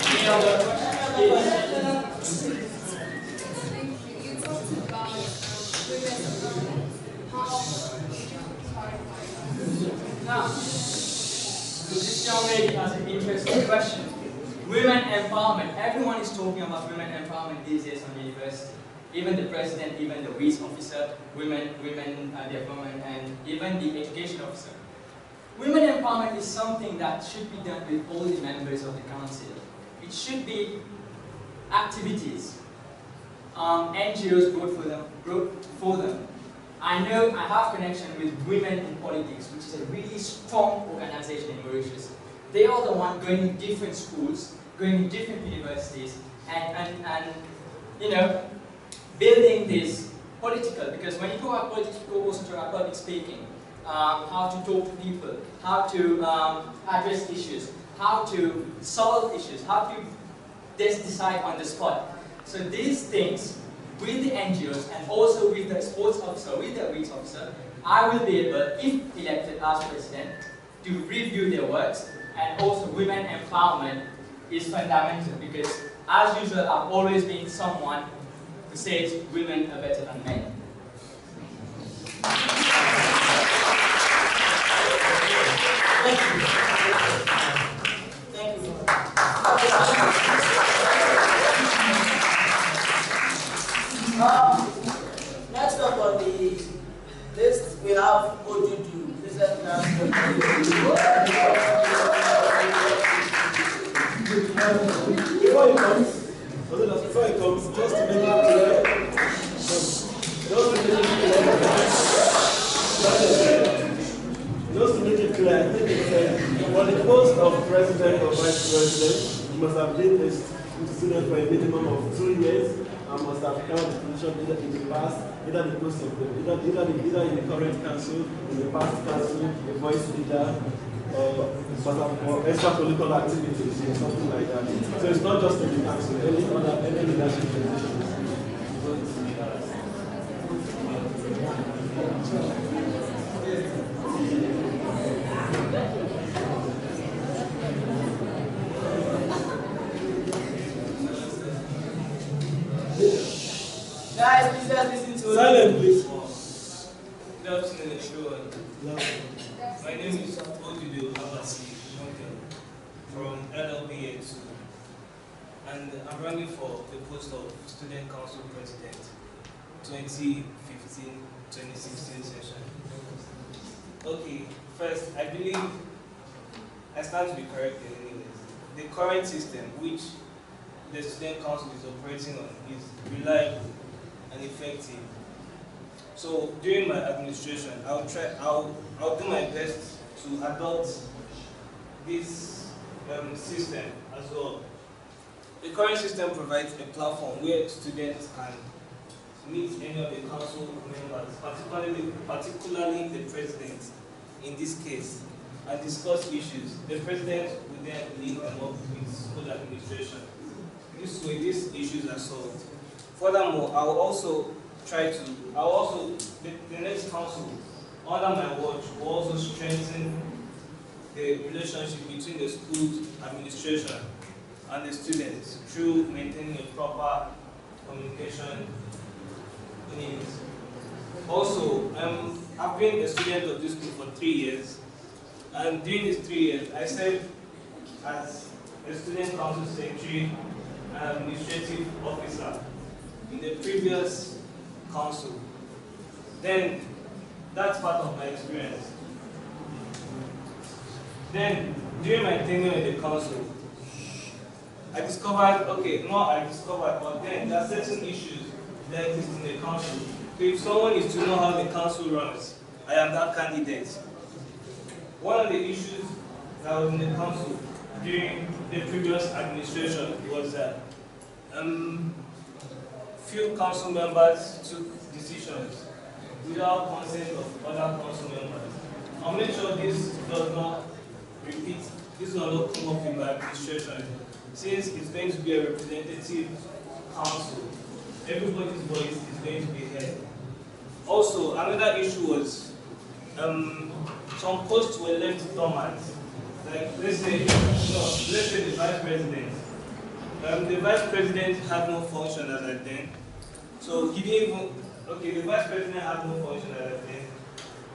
Speaker 14: Any other questions?
Speaker 6: You talked about women's empowerment. How would you clarify?
Speaker 14: Now, this young lady has an interesting question. Women empowerment. Everyone is talking about women empowerment these days on the university. Even the president, even the vice officer, women development, and even the education officer. Women empowerment is something that should be done with all the members of the council. It should be activities. NGOs brought for them. I know I have connection with Women in Politics, which is a really strong organization in Mauritius. They are the ones going to different schools, going to different universities, and you know, building this political, because when you talk about politics, you also talk about public speaking, how to talk to people, how to address issues, how to solve issues, how to decide on the spot. So these things with the NGOs and also with the sports officer, with the weeks officer, I will be able, if elected as president, to review their works. And also women empowerment is fundamental because, as usual, I've always been someone who says women are better than men.
Speaker 2: Thank you. Thank you. Next up on the list, we have Ojudu. Please let me ask you.
Speaker 1: Before he comes, just to make it clear, for the post of president or vice president, you must have been a student for a minimum of 2 years and must have held the position either in the past, either the post of either in the current council, in the past council, a voice leader, or extracurricular activities or something like that. So it's not just in the council, any leadership position.
Speaker 2: Guys, please just listen to
Speaker 1: Silent, please.
Speaker 15: Good afternoon, everyone. My name is Ojudu Abasi from LLBA2, and I'm running for the post of Student Council President 2015-2016 session. Okay, first, I believe I stand to be corrected anyways. The current system, which the Student Council is operating on, is reliable and effective. So during my administration, I'll do my best to adopt this system as well. The current system provides a platform where students can meet any of the council members, particularly the president in this case, and discuss issues. The president will then lead them up with school administration. This way, these issues are solved. Furthermore, the next council, under my watch, will also strengthen the relationship between the school administration and the students through maintaining a proper communication needs. Also, I've been a student of this school for 3 years, and during these 3 years, I served as a student council secretary and administrative officer in the previous council. Then, that's part of my experience. Then, during my tenure in the council, I discovered, but then there are certain issues that exist in the council. So if someone is to know how the council runs, I am that candidate. One of the issues that was in the council during the previous administration was that few council members took decisions without consent of other council members. I'll make sure this does not repeat, this will not come up in my administration, since it's going to be a representative council. Everybody's voice is going to be heard. Also, another issue was some posts were left dormant. Like, let's say the vice president. The vice president had no function as at then. So he didn't even, the vice president had no function as at then.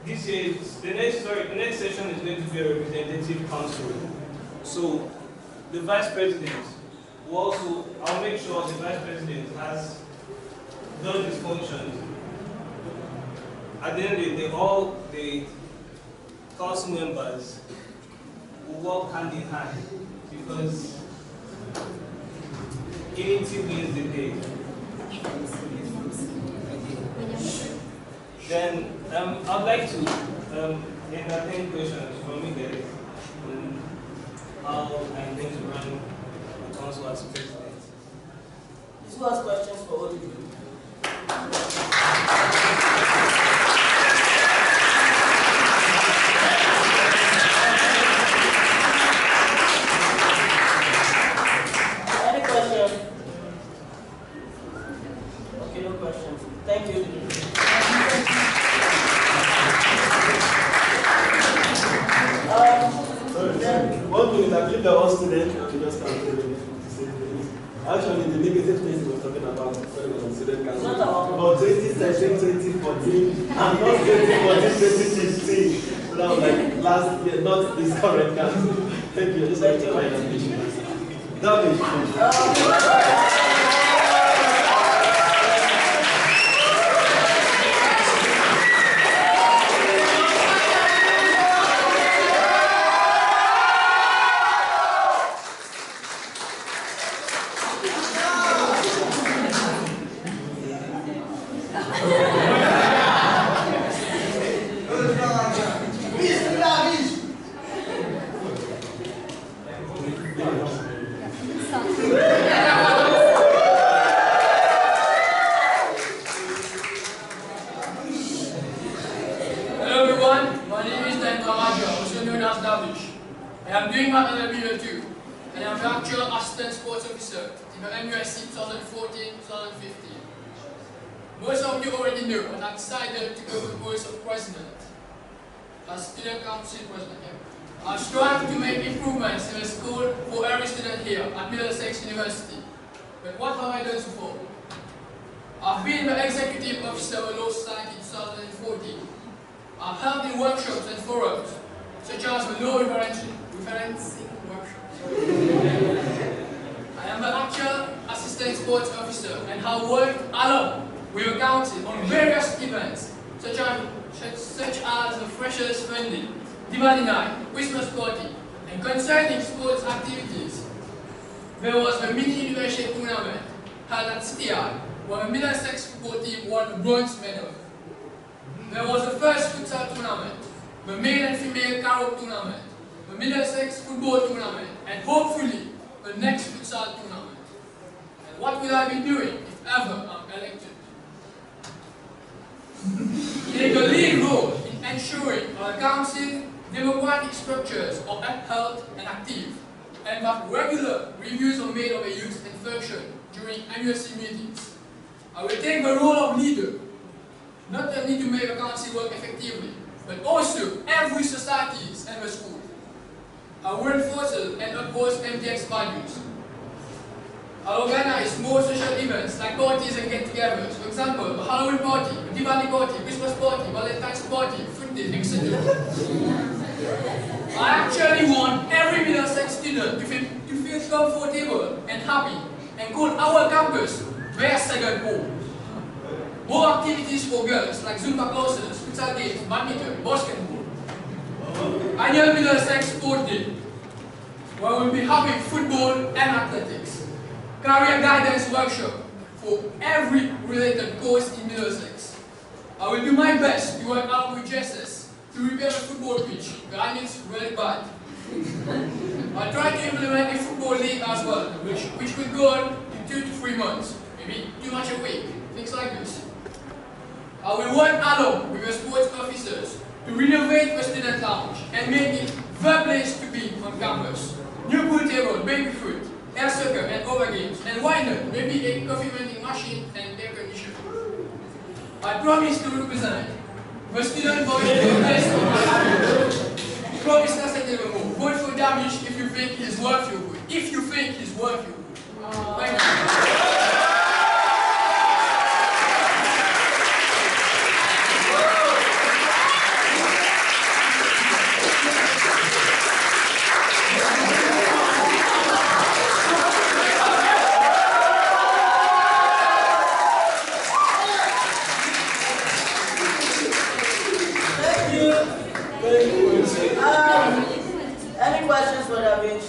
Speaker 15: This year, the next session is going to be a representative council. So the vice president will also, I'll make sure the vice president has done his functions. At the end of the day, all the council members will work hand in hand because unity wins the day. Then I'd like to entertain questions from you guys on how I'm going to run the council as president.
Speaker 2: This was questions for all of you. Any question? Okay, no Thank you.
Speaker 1: One thing is, I believe that all students should just start to say things. Actually, the negative things we were talking about when student council, about 2013, 2014, and not 2014, 2015. So that was like last year, not this current council. Thank you. Just like to find that.
Speaker 16: I am doing my LLB year 2, and I am the actual assistant sports officer in the MUSC 2014-2015. Most of you already know that I decided to go for the post of president, as student council president. I strive to make improvements in the school for every student here at Middlesex University. But what have I done so far? I've been the executive officer of the Law Society in 2014. I've held in workshops and forums, such as the law referencing workshops. I am the actual assistant sports officer and have worked along with the council on various events, such as the Freshers Friendly, Diwali Night, Christmas Party, and concerning sports activities. There was the mini university tournament held at City Hall, where the Middlesex football team won the bronze medal. There was the first futsal tournament, the male and female carol tournament, the Middlesex football tournament, and hopefully the next futsal tournament. And what will I be doing if ever I'm elected? Playing a lead role in ensuring our council democratic structures are upheld and active, and that regular reviews are made of the use and function during MUSC meetings. I will take the role of leader, not only to make the council work effectively, but also every societies and the school. I will enforce and oppose MTX values. I organize more social events like parties and get-togethers. For example, the Halloween party, the Diwali party, Christmas party, Valentine's party, food day, etc. I actually want every Middlesex student to feel comfortable and happy and call our campus their second home. More activities for girls like Zumba classes, futsal games, badminton, basketball. Annual Middlesex Sport Day, where we'll be having football and athletics. Career guidance workshop for every related course in Middlesex. I will do my best to work out with JSS to repair the football pitch, that is really bad. I'll try to implement a football league as well, which will go on in 2 to 3 months, maybe too much a week, things like this. I will work along with the sports officers to renovate the student lounge and make it the place to be on campus. New pool table, baby food, air soccer and other games, and why not, maybe a coffee vending machine and air conditioner. I promise to represent the student voice to the best. Promise nothing anymore. Vote for Damish if you think he's worth your vote. If you think he's worth your vote. Thank you.
Speaker 2: Any questions for that bitch?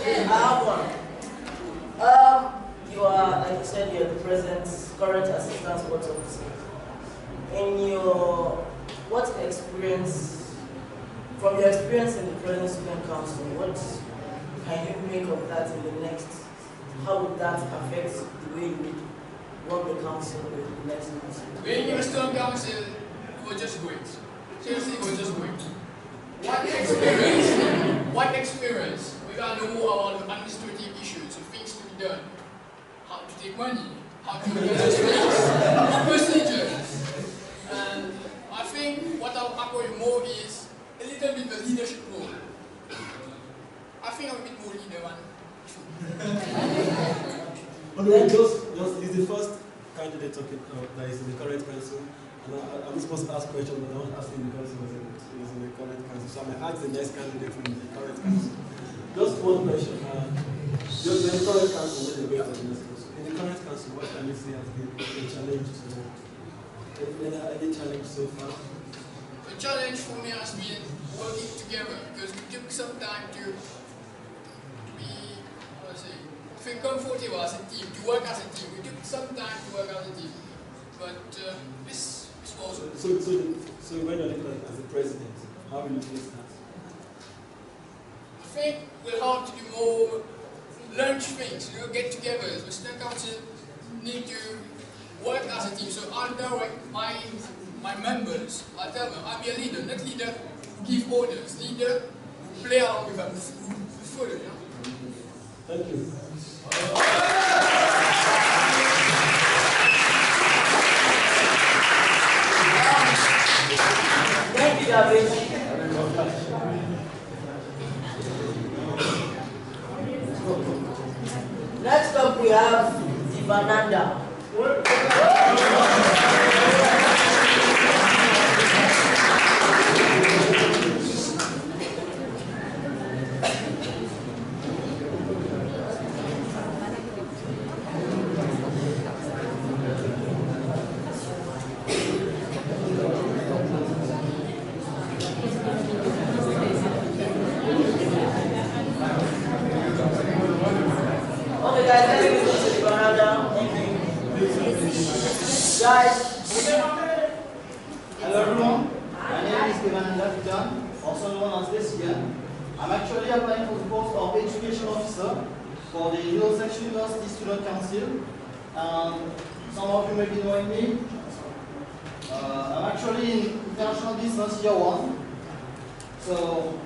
Speaker 2: I have one. You are, like you said, you're the president's current assistant sports officer. In your, what experience, from your experience in the present student council, what can you make of that in the next? How would that affect the way you work the council with the next council?
Speaker 16: Being in the student council, it was just great. Seriously, it was just great. What experience we got to know about the administrative issues and things to be done. to take money, how to organize things, procedures. And I think what I'll acquire more is a little bit the leadership role. I think I'm a bit more leader than
Speaker 1: Okay, just is the first candidate talking that is in the current council. And I'm supposed to ask questions, but I don't ask him because he was in the current council. So I'm going to ask the next candidate from the current council. Just one question. Just in the current council, when they wait for the next council. In the current council, what can you see has been a challenge to any challenge so far?
Speaker 16: The challenge for me has been working together because we took some time to be, feel comfortable as a team, to work as a team. We took some time to work as a team. But this was...
Speaker 1: So when you're looking as the president, how will you face that?
Speaker 16: I think we'll have to do more lunch things, get together. The student council need to work as a team. So I'll direct my members, I'll tell them, I'll be a leader, not leader, give orders, leader, play along with them, further,
Speaker 1: Thank you.
Speaker 2: Thank you, David. Next up we have Divananda.
Speaker 11: Hello everyone, my name is also known as this year. I'm actually applying for the post of Education Officer for the Middlesex University Student Council. Some of you may be knowing me. I'm actually in International Business Year 1. So,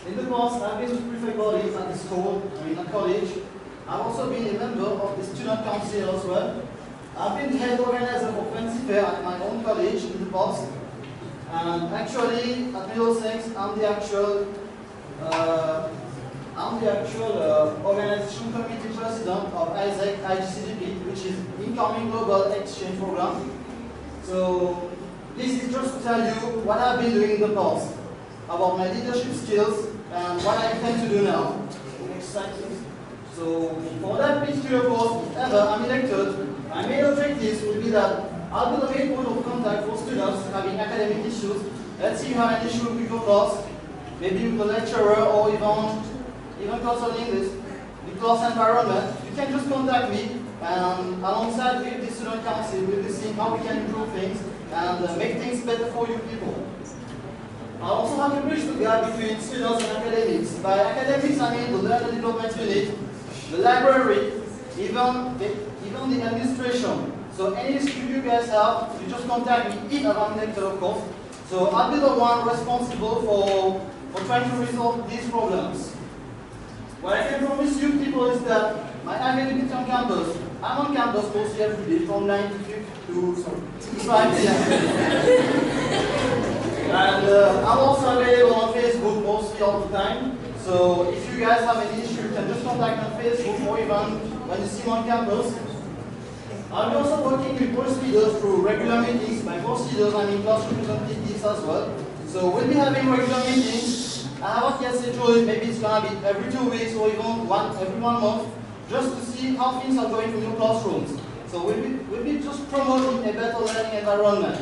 Speaker 11: in the past, I've been with prefect bodies at the school, at college. I've also been a member of the Student Council as well. I've been the head organizer for Fancy Fair at my own college in the past. And actually, at Middlesex, I'm the actual organization committee president of ISEC IGCDP, which is Incoming Global Exchange Program. So, this is just to tell you what I've been doing in the past, about my leadership skills and what I intend to do now. Next slide, please. So, for that particular post, if ever I'm elected, my main objectives will be that I'll be the main point of contact for students having academic issues. Let's say you have an issue with your class, maybe with the lecturer or even concerning the class environment. You can just contact me, and alongside with the student council, we'll be seeing how we can improve things and make things better for you people. I also have to bridge the gap between students and academics. By academics, I mean the learning development unit, the library, even the administration. So any issue you guys have, you just contact me if I'm elected, of course. So I'll be the one responsible for trying to resolve these problems. What I can promise you people is that my academic on campus, I'm on campus mostly every day from 9 to 5 p.m. And I'm also available on Facebook mostly all the time. So if you guys have any issue, you can just contact me on Facebook or even when you see me on campus. I'll be also working with course leaders through regular meetings. By course leaders, I mean class representatives as well. So we'll be having regular meetings. I haven't yet scheduled it. Maybe it's going to be every 2 weeks or even every 1 month, just to see how things are going in your classrooms. So we'll be just promoting a better learning environment.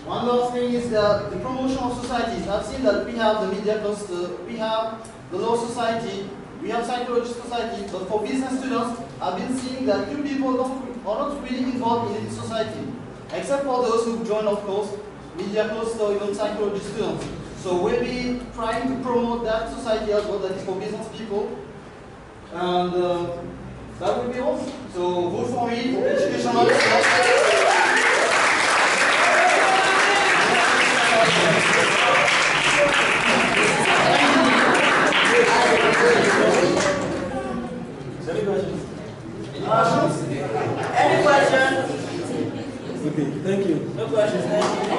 Speaker 11: One last thing is the promotion of societies. I've seen that we have the media cluster, we have the law society, we have psychology society, but for business students, I've been seeing that few people are not really involved in the society, except for those who join, of course, media cluster or even psychology students. So we'll be trying to promote that society as well, that is for business people. And that will be all. So vote for me for education officer.
Speaker 1: Thank you.
Speaker 2: No questions, thank you.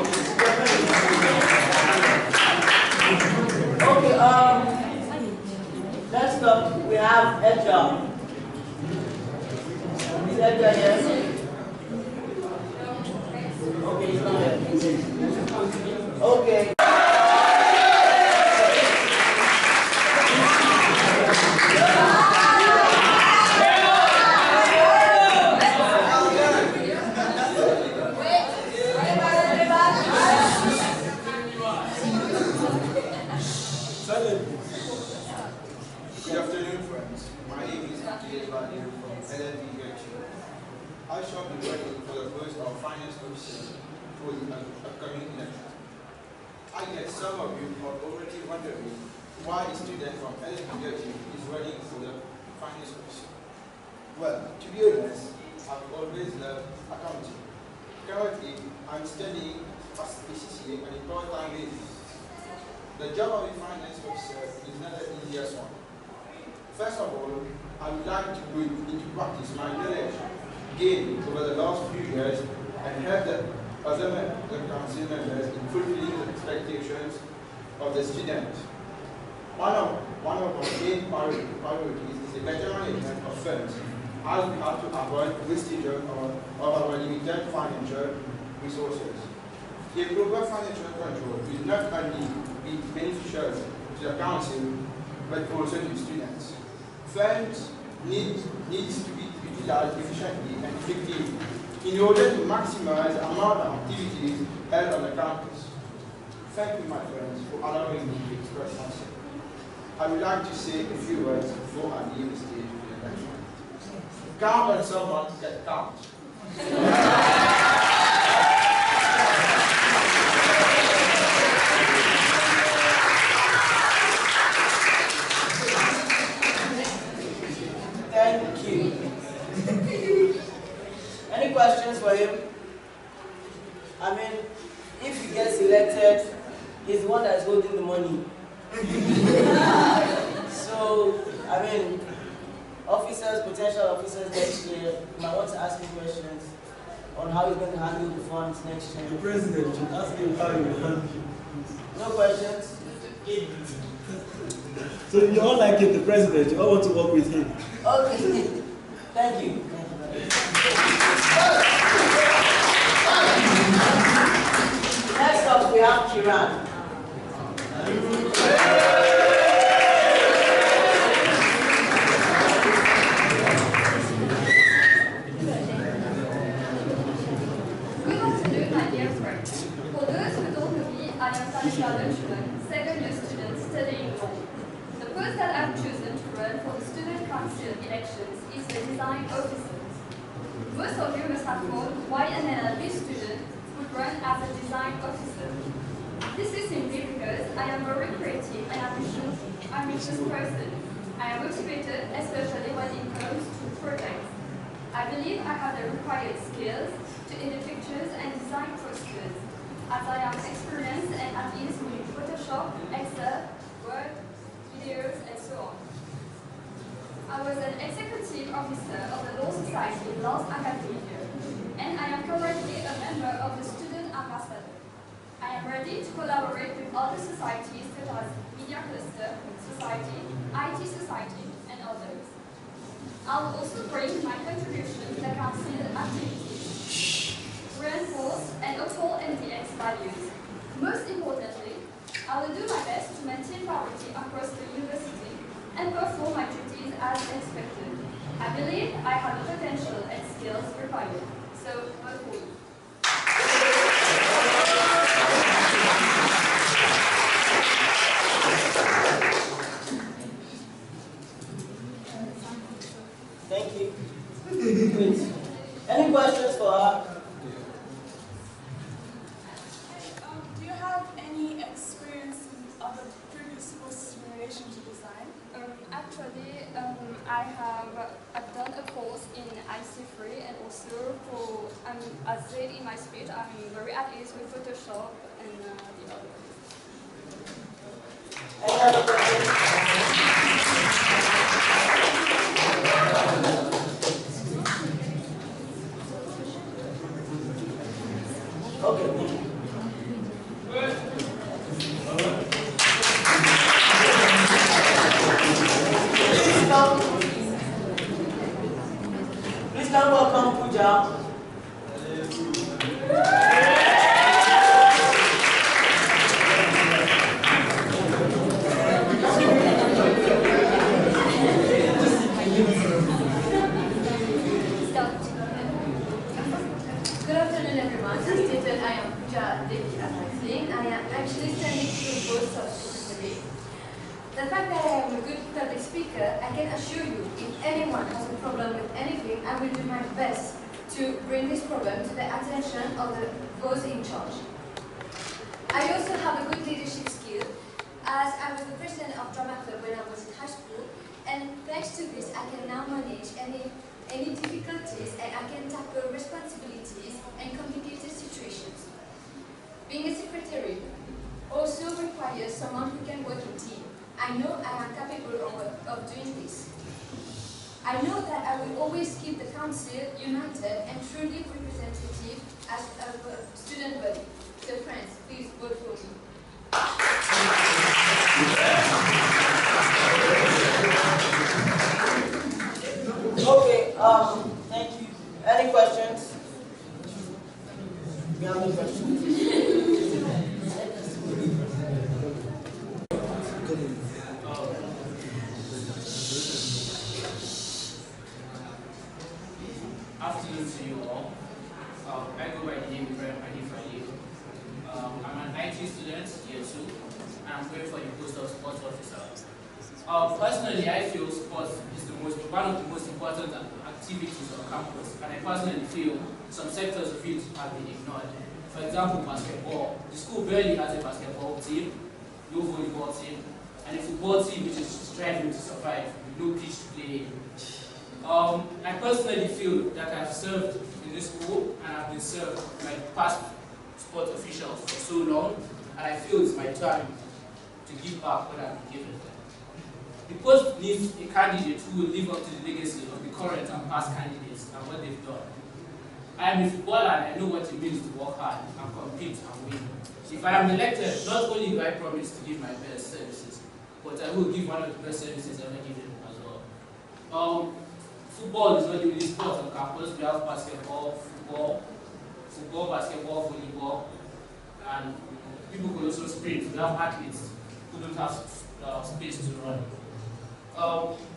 Speaker 2: Okay, next up we have Edgar. Is Edgar here? Okay, he's not here. Okay.
Speaker 17: Good afternoon, friends. My name is Akil Badir from LLB. I shall be running for the post of finance officer for the upcoming election. I guess some of you are already wondering why a student from LLB is running for the finance officer. Well, to be honest, I've always loved accounting. Currently, I'm studying as PCCA on a part-time basis. The job of a finance officer is not the easiest one. First of all, I would like to put into practice my knowledge gained over the last few years and help the other council members in fulfilling the expectations of the students. One of our main priorities is the better management of funds, as we have to avoid wastage of our limited financial resources. A proper financial control will not only be beneficial to the council, but also to students. Funds needs to be utilized efficiently and effectively in order to maximize the amount of activities held on the campus. Thank you, my friends, for allowing me to express myself. I would like to say a few words before I leave the stage for the next one. Count on someone to get count.
Speaker 2: Thank you. Any questions for him? I mean, if he gets elected, he's the one that's holding the money. So, I mean, officers, potential officers next year might want to ask him questions on how he's going to handle the funds next year.
Speaker 1: The president should ask him how he will handle it.
Speaker 2: No questions?
Speaker 1: So you all like him, the president, you all want to work with him.
Speaker 2: Okay. Thank you. Next up, we have Kiran.
Speaker 13: Good afternoon, my dear friends. For those who don't know me, I am Tanisha Luchman, second-year student studying law. The post that I've chosen to run for the student council elections is the design officer. Most of you must have heard why an LLB student would run as a design officer. This is simply because I am a very creative and ambitious person. I am motivated, especially when it comes to projects. I believe I have the required skills to edit pictures and design posters, as I am experienced and at ease with Photoshop, Excel, Word, videos, and so on. I was an executive officer of the Law Society last academic year, and I am currently a member of the Student Ambassador. I am ready to collaborate with other societies such as Media Cluster Society, IT Society, and others. I will also bring my contribution to the council activities, reinforce and uphold NDX values. Most importantly, I will do my best to maintain parity across the university and perform my duties as expected. I believe I have the potential and skills required. So, vote for me.
Speaker 2: Thank you. Any questions for her?
Speaker 12: Do you have any experience in other previous courses in relation to design?
Speaker 6: Actually, I've done a course in IC3, and also for, as said in my speech, I'm very at ease with Photoshop and the others.
Speaker 2: Any other questions? can welcome Pooja.
Speaker 18: Good afternoon, everyone. As stated, I am Pooja Devi, as I think. I am actually standing to both of today. The fact that I am a good public speaker, I can assure you, if anyone has a problem with anything, I will do my best to bring this problem to the attention of those in charge. I also have a good leadership skill, as I was the president of drama club when I was in high school, and thanks to this, I can now manage any difficulties, and I can tackle responsibilities and complicated situations. Being a secretary also requires someone who can work in team. I know I am capable of doing this. I know that I will always keep the council united and truly representative as a student body. So friends, please vote for me.
Speaker 2: Okay, thank you. Any questions? We have any questions?
Speaker 19: Afternoon to you all. I go by the name Ibrahim Hanif. I'm an IT student, year 2, and I'm going for the post of sports officer. Personally, I feel sports is one of the most important activities on campus, and I personally feel some sectors of it have been ignored. For example, basketball. The school barely has a basketball team, no volleyball team, and a football team which is striving to survive, with no pitch to play in. I personally feel that I've served in this school and I've been served by past sport officials for so long, and I feel it's my time to give back what I've been given. The post needs a candidate who will live up to the legacy of the current and past candidates and what they've done. I am a footballer and I know what it means to work hard and compete and win. If I am elected, not only do I promise to give my best services, but I will give one of the best services ever given as well. Football is not the only sport on campus. We have basketball, football, basketball, volleyball, and people could also sprint. We have athletes who don't have space to run.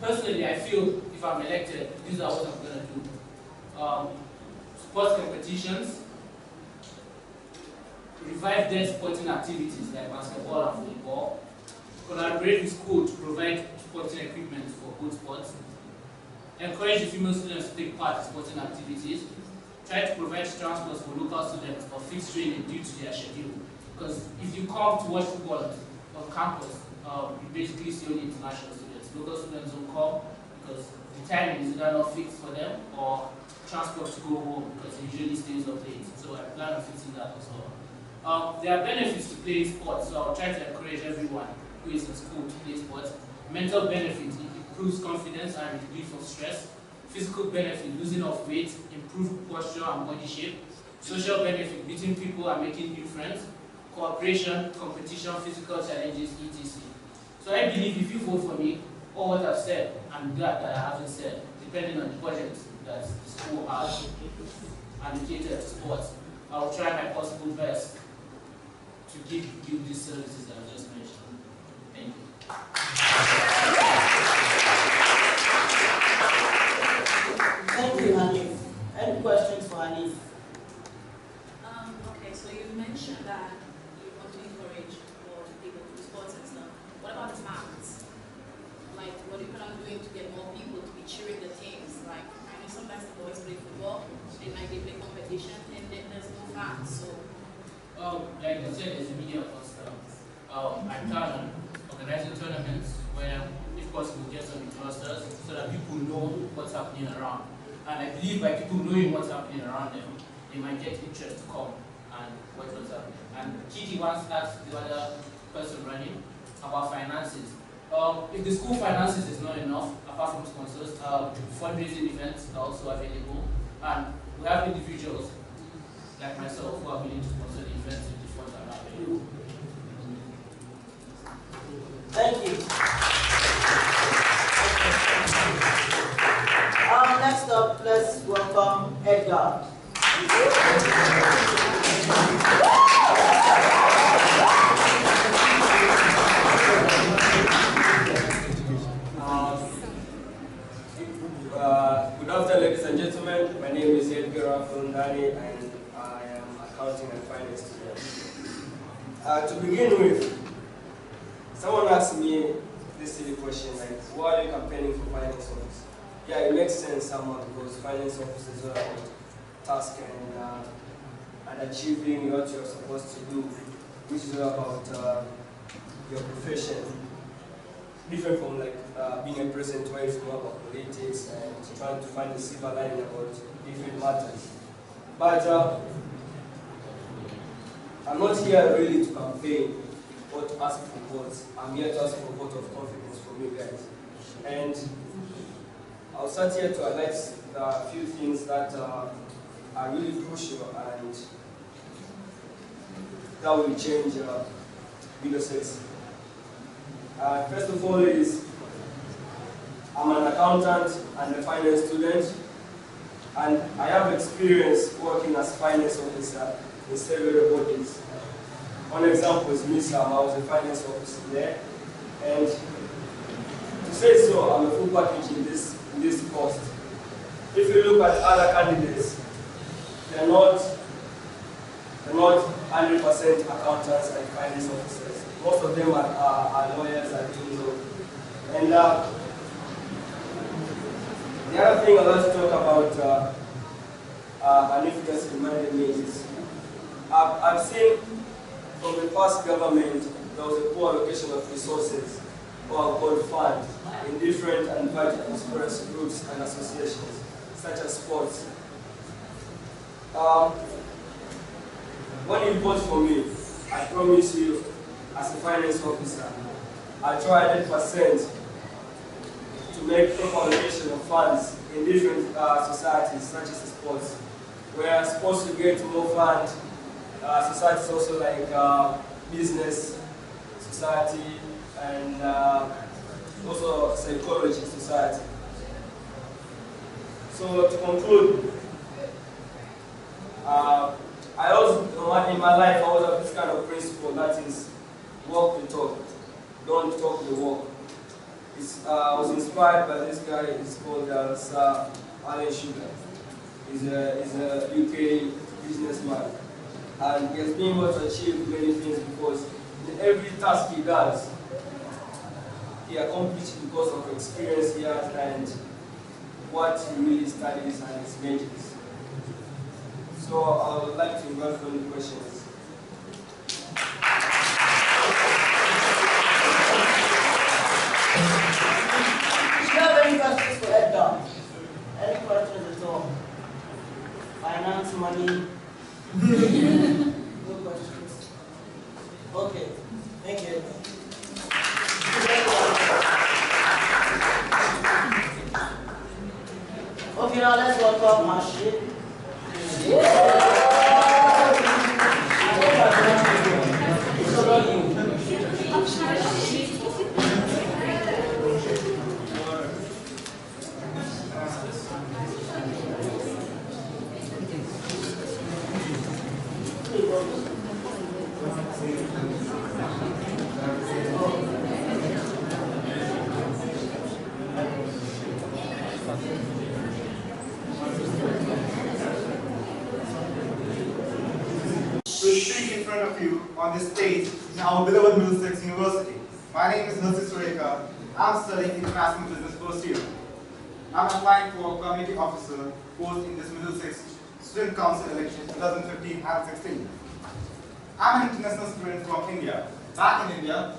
Speaker 19: Personally, I feel if I'm elected, these are what I'm going to do. Sports competitions, revive dead sporting activities like basketball and volleyball, collaborate with school to provide sporting equipment for both sports, encourage the female students to take part in sporting activities, try to provide transport for local students or fixed training due to their schedule. Because if you come to watch football on campus, you basically see only international students. Local students don't come because the timing is either not fixed for them or transport to go home because it usually stays up late. So I plan on fixing that as well. There are benefits to playing sports, so I'll try to encourage everyone who is in school to play sports. Mental benefits, it improves confidence and relief of stress. Physical benefit, losing of weight, improved posture and body shape. Social benefit, meeting people and making new friends. Cooperation, competition, physical challenges, etc. So I believe if you vote for me, all what I've said and that I haven't said, depending on the budget that the school has allocated to sports, I will try my possible best to give you these services that I've just mentioned. Thank you.
Speaker 2: Thank you, Hanif. Any questions for Hanif?
Speaker 5: Okay, so you mentioned that you want to encourage more people to do sports and stuff. What about the fans? Like, what are you kind of doing to get more people to be cheering the teams? Like, I know sometimes the boys play football, they play competition, and then there's no fans. So,
Speaker 19: like I said, as a media pastor, I plan on organizing tournaments where, if possible, get some clusters so that people know what's happening around. And I believe by people knowing what's happening around them, they might get interest to come and watch what's happening. And Kitty once asked the other person running about finances. If the school finances is not enough, apart from sponsors, fundraising events are also available. And we have individuals like myself who are willing to sponsor the events if the funds are not available.
Speaker 2: Thank you. next up, let's welcome Edgar.
Speaker 20: Good afternoon, ladies and gentlemen. My name is Edgar Afundani, and I am accounting and finance student. To begin with, someone asked me this silly question, like, why are you campaigning for finance office? Yeah, it makes sense somehow because finance office is all about task and achieving what you're supposed to do, which is all about your profession. Different from like being a president where it's more about politics and trying to find a silver lining about different matters. But I'm not here really to campaign or to ask for votes. I'm here to ask for a vote of confidence from you guys. And I'll start here to highlight a few things that are really crucial and that will change Middlesex. First of all is, I'm an accountant and a finance student, and I have experience working as finance officer in several bodies. One example is MUSC. I was a finance officer there, and to say so, I'm a full package in this post. If you look at other candidates, they're not 100% accountants and finance officers. Most of them are lawyers and things. And the other thing I'd like to talk about, and if you guys reminded me, is I've seen from the past government there was a poor allocation of resources or called funds in different and vital conspiracy groups and associations, such as sports. When you vote for me, I promise you, as a finance officer, I try 100% to make proper allocation of funds in different societies, such as sports. Where sports will get more funds, societies also like business society and also psychology society. So to conclude, I also, in my life, I always have this kind of principle that is, walk the talk, don't talk the walk. I was inspired by this guy. He's called Sir Alan Sugar. He's a UK businessman, and he has been able to achieve many things because in every task he does, he accomplished because of experience he has and what he really studies and his majors. So I would like to invite any questions.
Speaker 2: Do you have any questions for Edgar? Any questions at all? Finance, money? No questions. Okay, thank you. Okay, now let's welcome Mashi.
Speaker 21: On this stage in our beloved Middlesex University. My name is Nursi Sureka. I'm studying International Business first year. I'm applying for a community officer post in this Middlesex Student Council election 2015 and 16. I'm an international student from India. Back in India,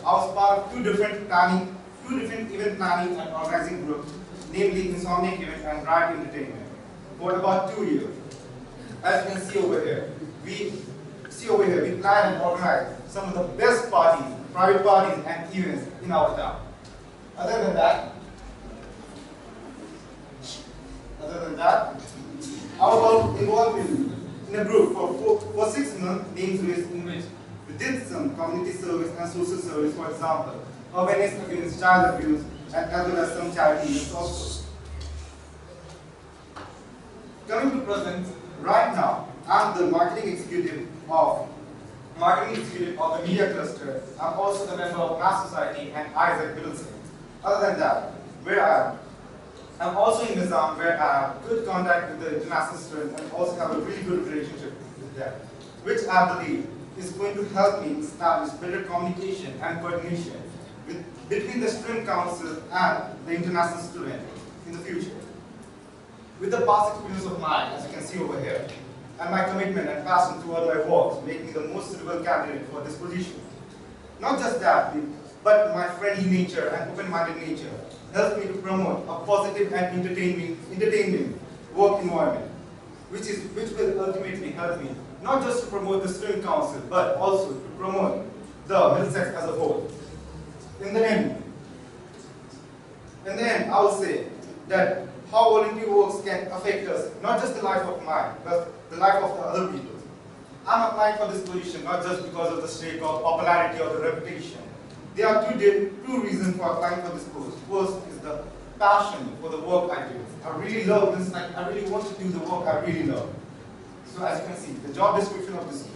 Speaker 21: I was part of two different event planning and organizing groups, namely Insomniac Event and Bright Entertainment, for about 2 years. As you can see over here, we plan and organize some of the best parties, private parties and events in our town. Other than that, I was involved in a group for 6 months named in which we did some community service and social service, for example, awareness against child abuse and as well as some charity events also. the media cluster. I'm also the member of Mass Society and Isaac Middlesex. Other than that, where I am, I'm also in Nizam, where I have good contact with the international students and also have a really good relationship with them, which I believe is going to help me establish better communication and coordination between the student council and the international student in the future. With the past experience of mine, as you can see over here, and my commitment and passion toward my work make me the most suitable candidate for this position. Not just that, but my friendly nature and open-minded nature helps me to promote a positive and entertaining work environment, which will ultimately help me not just to promote the student council, but also to promote the Middlesex as a whole. In the end, I will say that how volunteer works can affect us, not just the life of mine, but the life of the other people. I'm applying for this position not just because of the sake of popularity or the reputation. There are two reasons for applying for this post. First is the passion for the work I do. I really love this, I really want to do the work I really love. So as you can see, the job description of this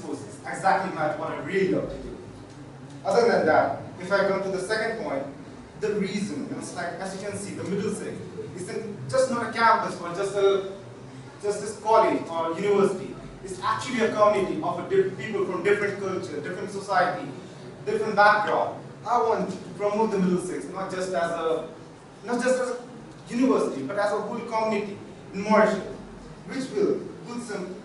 Speaker 21: post is exactly what I really love to do. Other than that, if I come to the second point, the reason, it's like, as you can see, the Middlesex isn't just not a campus or just this college or university. It's actually a community of people from different culture, different society, different background. I want to promote the Middlesex not just as a university, but as a whole community in Mauritius, which will put some,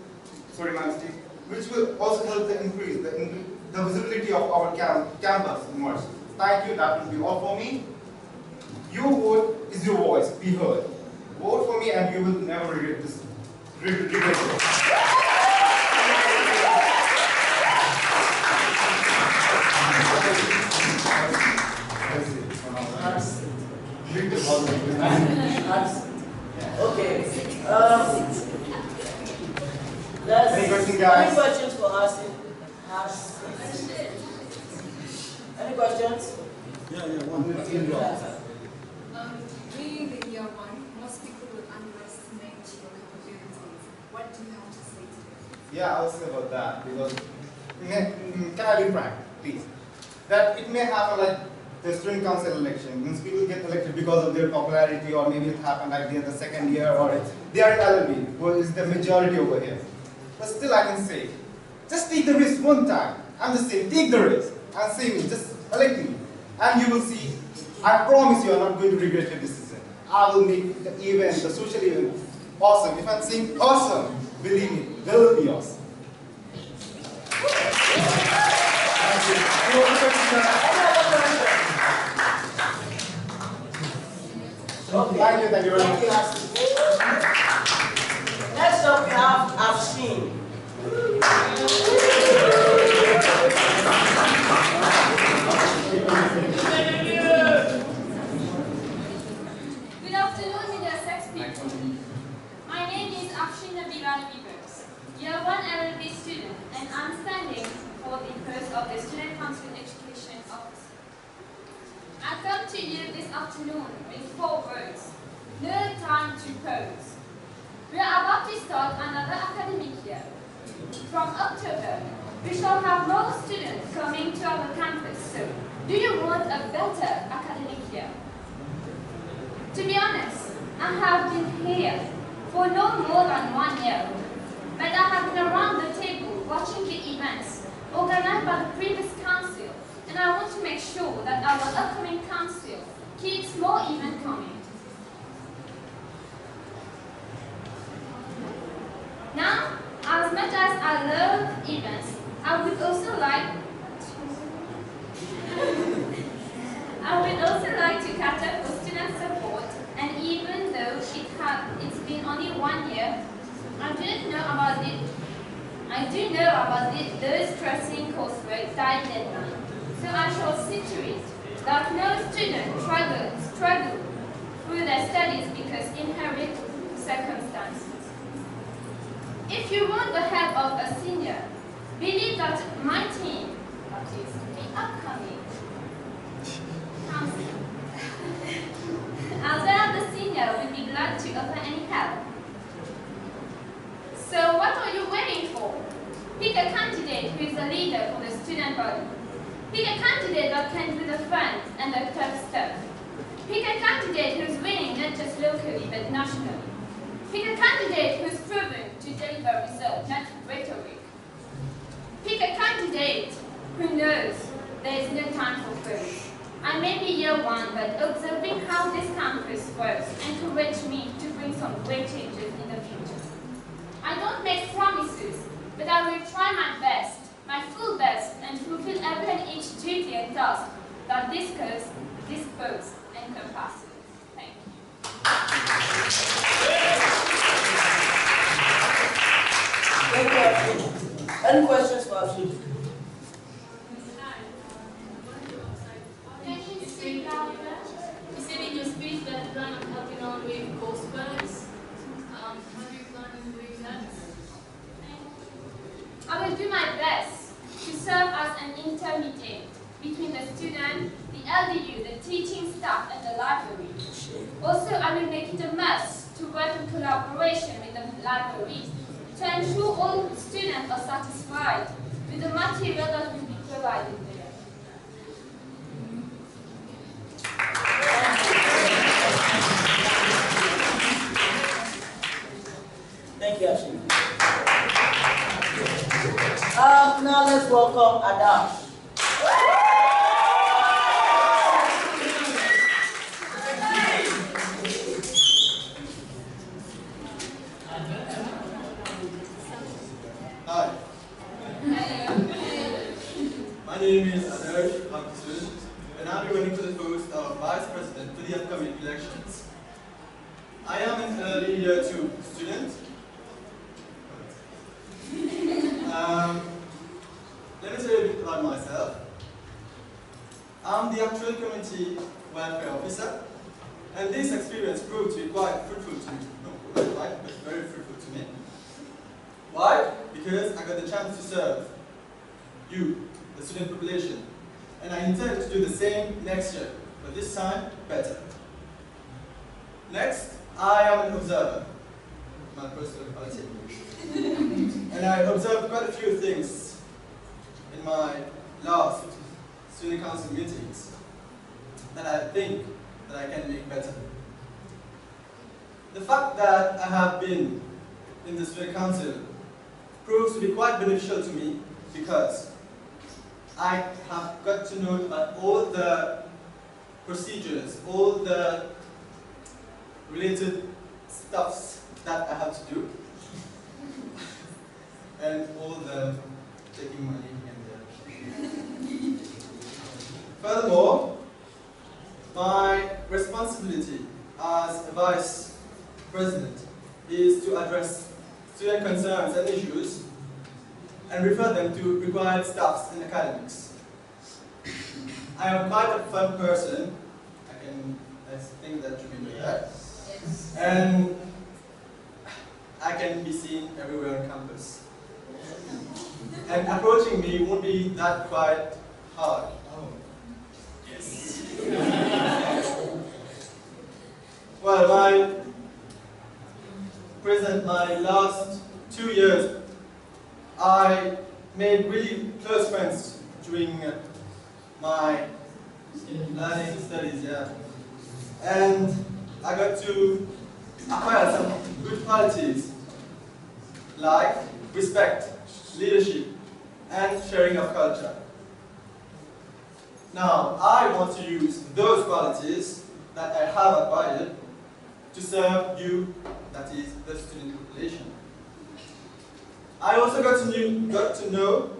Speaker 21: which will also help to increase the visibility of our campus in Mauritius. Thank you, that will be all for me. Your vote is your voice, be heard. Vote for me and you will never regret this. Regret it.
Speaker 2: Okay.
Speaker 21: Any questions, guys?
Speaker 2: Any questions for us? Any questions?
Speaker 1: One.
Speaker 4: Being the year one, most people will underestimate your capabilities. What do you have to say to them?
Speaker 21: Yeah, I'll say about that because can I be frank, please? That it may happen like the student council election. Means people get elected because of their popularity, or maybe it happened like they're the second year, or they are in LLB, who is the majority over here. But still, I can say, just take the risk one time. I'm just saying, take the risk and say me, just elect me, and you will see. I promise you, are not going to regret your decision. I will make the event, the social event, awesome. If I'm saying awesome, believe me, they will be awesome.
Speaker 2: Okay.
Speaker 21: Thank you very much.
Speaker 2: Next up, we have Afshin.
Speaker 22: Good afternoon, Middlesex people. My name is Afshin Bivers, Year 1 LLB student, and I'm standing for the post of the Student Council Education Officer. I come to you this afternoon with 4 words. No time to pose. We are about to start another academic year. From October, we shall have more students coming to our campus, so do you want a better academic year? To be honest, I have been here for no more than 1 year, but I have been around the table watching the events organized by the previous council, and I want to make sure that our upcoming council keeps more events coming. Now, as much as I love events, I would also like to catch up for student support, and even though it's been only 1 year, I do know about those stressing coursework tight deadline. So I shall see to it that no student struggle through their studies because inherent circumstances. If you want the help of a senior, believe that my team, that is the upcoming council, as well as the senior, will be glad to offer any help. So what are you waiting for? Pick a candidate who is a leader anybody. Pick a candidate that can do the fun and the tough stuff. Pick a candidate who's winning not just locally but nationally. Pick a candidate who's proven to deliver results, not rhetoric. Pick a candidate who knows there is no time for praise. I may be year one, but observing how this campus works encouraged me to bring some great changes in the future. I don't make promises, but I will try my best, my full best, and fulfill every and each duty and task that this course, this post, encompasses. Thank you.
Speaker 2: Thank you, Ashley. Any questions for Ashley?
Speaker 22: You said in your speech that you plan on helping out with course balance. How do you plan on doing that? I will do my best to serve as an intermediate between the student, the LDU, the teaching staff, and the library. Also, I will make it a must to work in collaboration with the library to ensure all students are satisfied with the material that will be provided there.
Speaker 2: Thank you, Ashley. Now let's welcome Adash.
Speaker 7: Hi. My name is Adash, I'm a student, and I'll be running for the post of Vice President for the upcoming elections. I am an early year 2 student. Let me tell you a bit about myself. I'm the actual community welfare officer, and this experience proved to be quite fruitful to me. No, not quite, but very fruitful to me. Why? Because I got the chance to serve you, the student population, and I intend to do the same next year, but this time better. Next, I am an observer, my personal quality. And I observed quite a few things in my last student council meetings that I think that I can make better. The fact that I have been in the student council proves to be quite beneficial to me because I have got to know about all the procedures, all the related stuffs that I have to do, and all the taking money and furthermore, my responsibility as a vice president is to address student concerns and issues and refer them to required staffs and academics. I am quite a fun person. I think that you may know that. Yes. And I can be seen everywhere on campus. And approaching me won't be that quite hard. Oh. Yes. Well, my last 2 years, I made really close friends during my learning studies, yeah. And I got to acquire some good qualities like respect, leadership, and sharing of culture. Now, I want to use those qualities that I have acquired to serve you, that is, the student population. I also got to know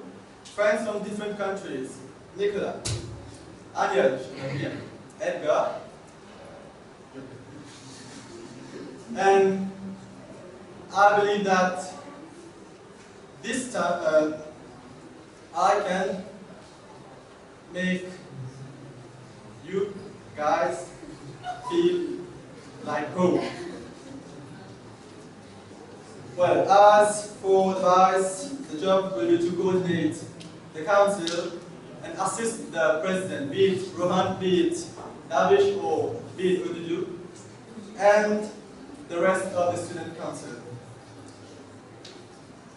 Speaker 7: friends from different countries. Nicola, Aniel, Edgar, and I believe that this time I can make you guys feel like home. Well, as for the vice, the job will be to coordinate the council and assist the president, be it Rohan, be it Davish, or be it Ududu, and the rest of the student council.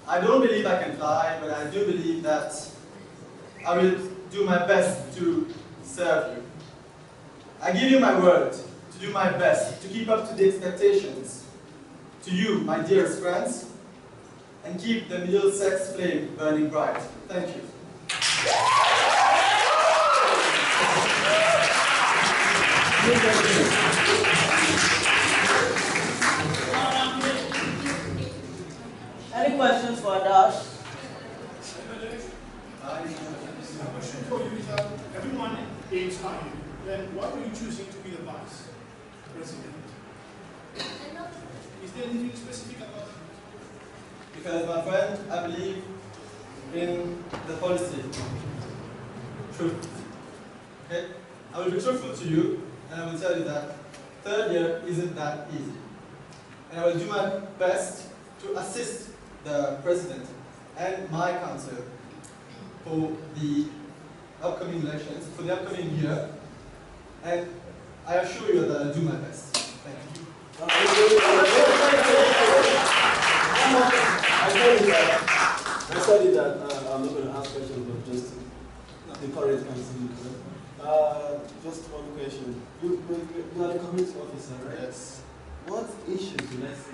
Speaker 7: I don't believe I can fly, but I do believe that I will do my best to serve you. I give you my word to do my best to keep up to the expectations to you, my dearest friends, and keep the Middlesex flame burning bright. Thank you.
Speaker 2: Any questions for Adash?
Speaker 3: Everyone aims high. Then why were you choosing to be the vice president? Is there anything specific about it?
Speaker 7: Because, my friend, I believe in the policy. Truth. Okay? I will be truthful to you, and I will tell you that third year isn't that easy. And I will do my best to assist the president and my council for the upcoming elections, for the upcoming year, and I assure you that I'll do my best. Thank you.
Speaker 1: I studied that I'm not going to ask questions, but just encourage council. Just one question. You are the community officer, right?
Speaker 7: Yes.
Speaker 1: What issues,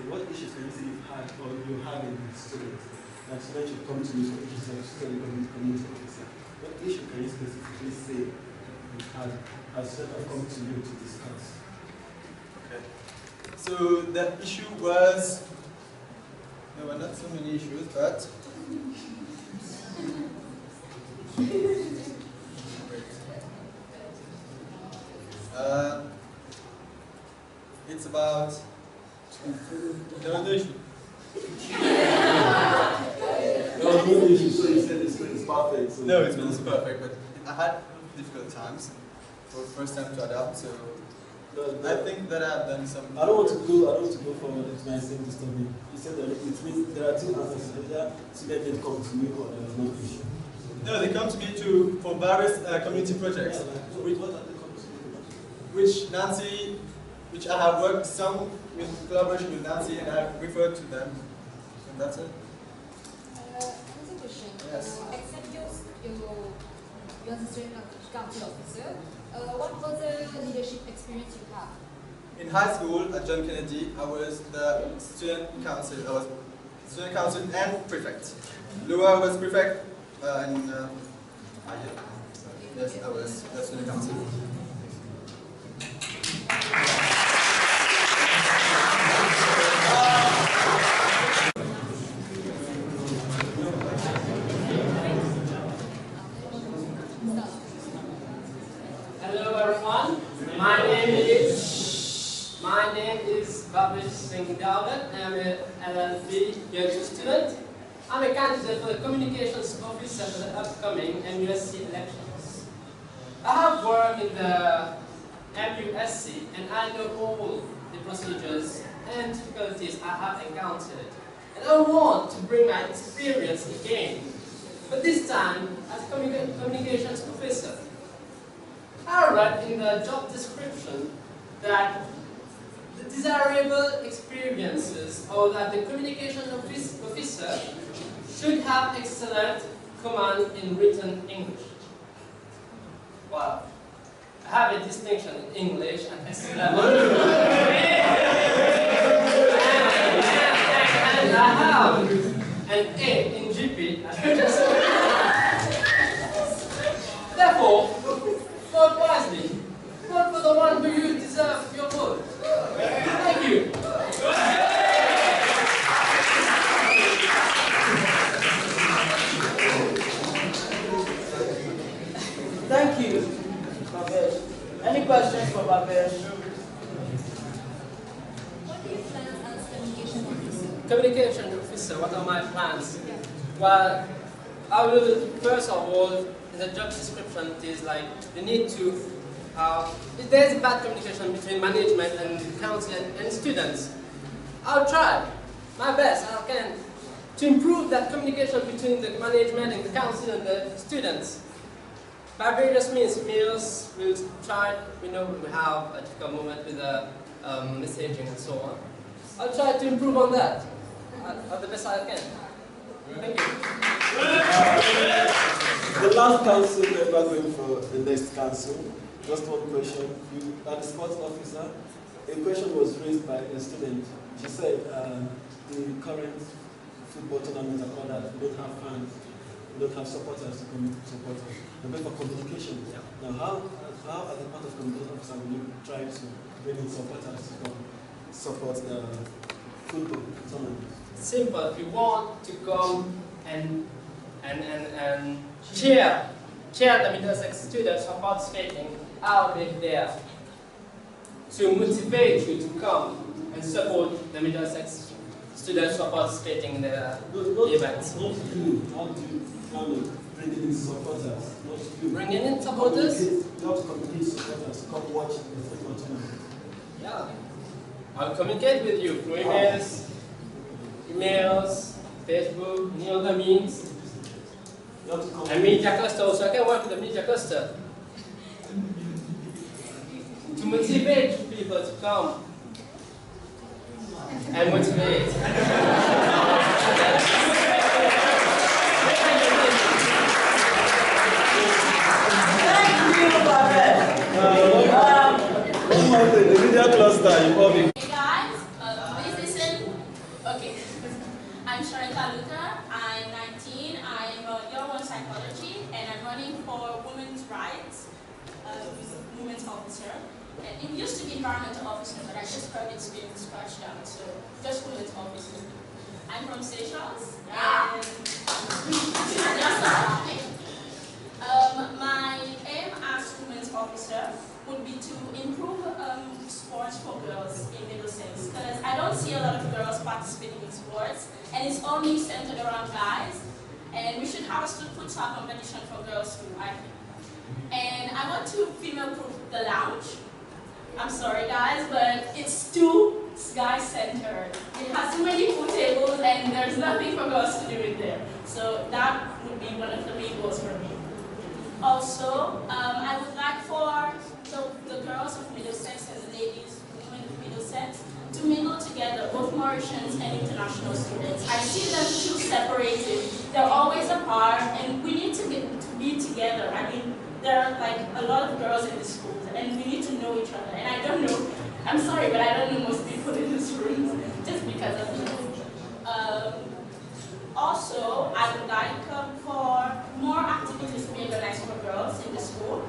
Speaker 1: what issues can you see you've had or you have in students? That students should come to you for issues like student community officer. What issue can you specifically say you've had as students have come to you to discuss?
Speaker 7: Okay. So the issue was, there were not so many issues, but it's about there was no issue.
Speaker 1: There was no issue, so you said it's perfect. So
Speaker 7: no, it's perfect, but I had difficult times for the first time to adapt, so I think that I've done some.
Speaker 1: I don't want to go forward into my same disturbing. You said that it means there are two answers. Either students didn't come to me or there was no issue.
Speaker 7: No, they come to me for various community projects. Which I have worked some with collaboration with Nancy, and I've referred to them. And that's it.
Speaker 4: Another question.
Speaker 7: Yes.
Speaker 4: Except you're the student council officer, what was the leadership experience you have?
Speaker 7: In high school at John Kennedy, I was the student council. I was student council and prefect. Lua was prefect, and yes, I was the student council.
Speaker 8: Hello everyone. My name is Babish Singh Dawdat. I am an LLB year 2 student. I'm a candidate for the communications officer for the upcoming MUSC elections. I have worked in the MUSC and I know all the procedures and difficulties I have encountered. And I want to bring my experience again, but this time as a communications officer. I read in the job description that the desirable experiences or that the communication officer should have excellent command in written English. Well, I have a distinction in English and excellent. and I have an A in GP, as you just said. Therefore, vote wisely. Vote for the one who you deserve your vote. Thank you.
Speaker 2: Thank you, Babesh. Any questions for Babesh?
Speaker 4: What do you plan as communication officer?
Speaker 8: Communication officer, what are my plans? Well, I will, first of all, in the job description, it is like you need to, if there is bad communication between management and council and students, I'll try my best I can to improve that communication between the management and the council and the students. By various means, we'll try, we know we have a difficult moment with the messaging and so on. I'll try to improve on that, at the best I can. Thank you.
Speaker 1: The last council member going for the next council. Just one question. You are the sports officer. A question was raised by a student. She said the current football tournament are called that we don't have fans, we don't have supporters to come support us. The bit for communication. Now, how as a part of communication officer will you try to bring in supporters to come support the football tournament?
Speaker 8: Simple. We want to come and cheer the Middlesex students for participating out there to motivate you to come and support the Middlesex students for participating in the events.
Speaker 1: How do you bring in supporters?
Speaker 8: Bringing in supporters?
Speaker 1: You have to communicate supporters to come watch the football tournament.
Speaker 8: Yeah. I'll communicate with you through emails, Facebook, any other means. And media cluster also. I can work with the media cluster to motivate people to come and motivate.
Speaker 1: One more thing, the media cluster, you probably.
Speaker 5: Hey guys, please listen. Okay, I'm Sharika Luther. I'm 19. I'm a year 1 psychology, and I'm running for women's rights, women's officer. And it used to be environmental officer, but I just heard it's been scratched out, so just women's officer. I'm from Seychelles, and my aim as women's officer would be to improve sports for girls in Middlesex, because I don't see a lot of girls participating in sports, and it's only centered around guys, and we should have a futsal competition for girls too, I think. And I want to female-proof the lounge. I'm sorry guys, but it's too guy-centered. It has too many pool tables, and there's nothing for girls to do in there. So that would be one of the main goals for me. Also, I would like for the girls of Middlesex and the ladies, women of Middlesex, to mingle together, both Mauritians and international students. I see them too separated. They're always apart, and we need to be together. I mean, there are like a lot of girls in the schools, and we need to know each other. And I don't know, I'm sorry, but I don't know most people in this room, just because of this. Also, I would like for more activities to be organized for girls in the school.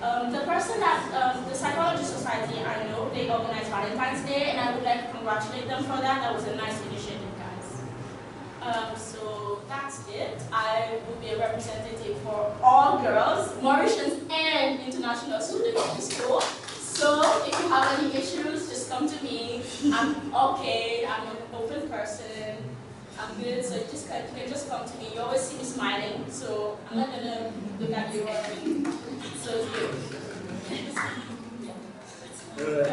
Speaker 5: The person that, the Psychology Society, I know, they organized Valentine's Day, and I would like to congratulate them for that. That was a nice initiative, guys. So that's it. I will be a representative for all girls, Mauritians and international students in the school. So if you have any issues, just come to me. I'm okay, I'm an open person. I'm good, so you can just come to me. You always see me smiling, so I'm not gonna look at you or so it's good.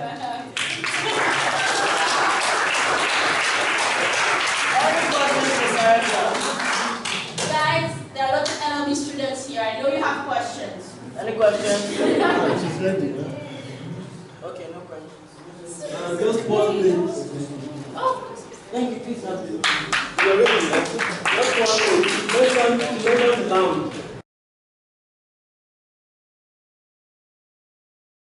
Speaker 5: Guys, there are a lot of NLB students here. I know you have questions.
Speaker 2: Any questions?
Speaker 1: She's ready, huh?
Speaker 2: Okay, no questions.
Speaker 1: Just one thing.
Speaker 2: Oh, thank you, please.
Speaker 1: You're ready, huh? Just one thing. Mention the lounge.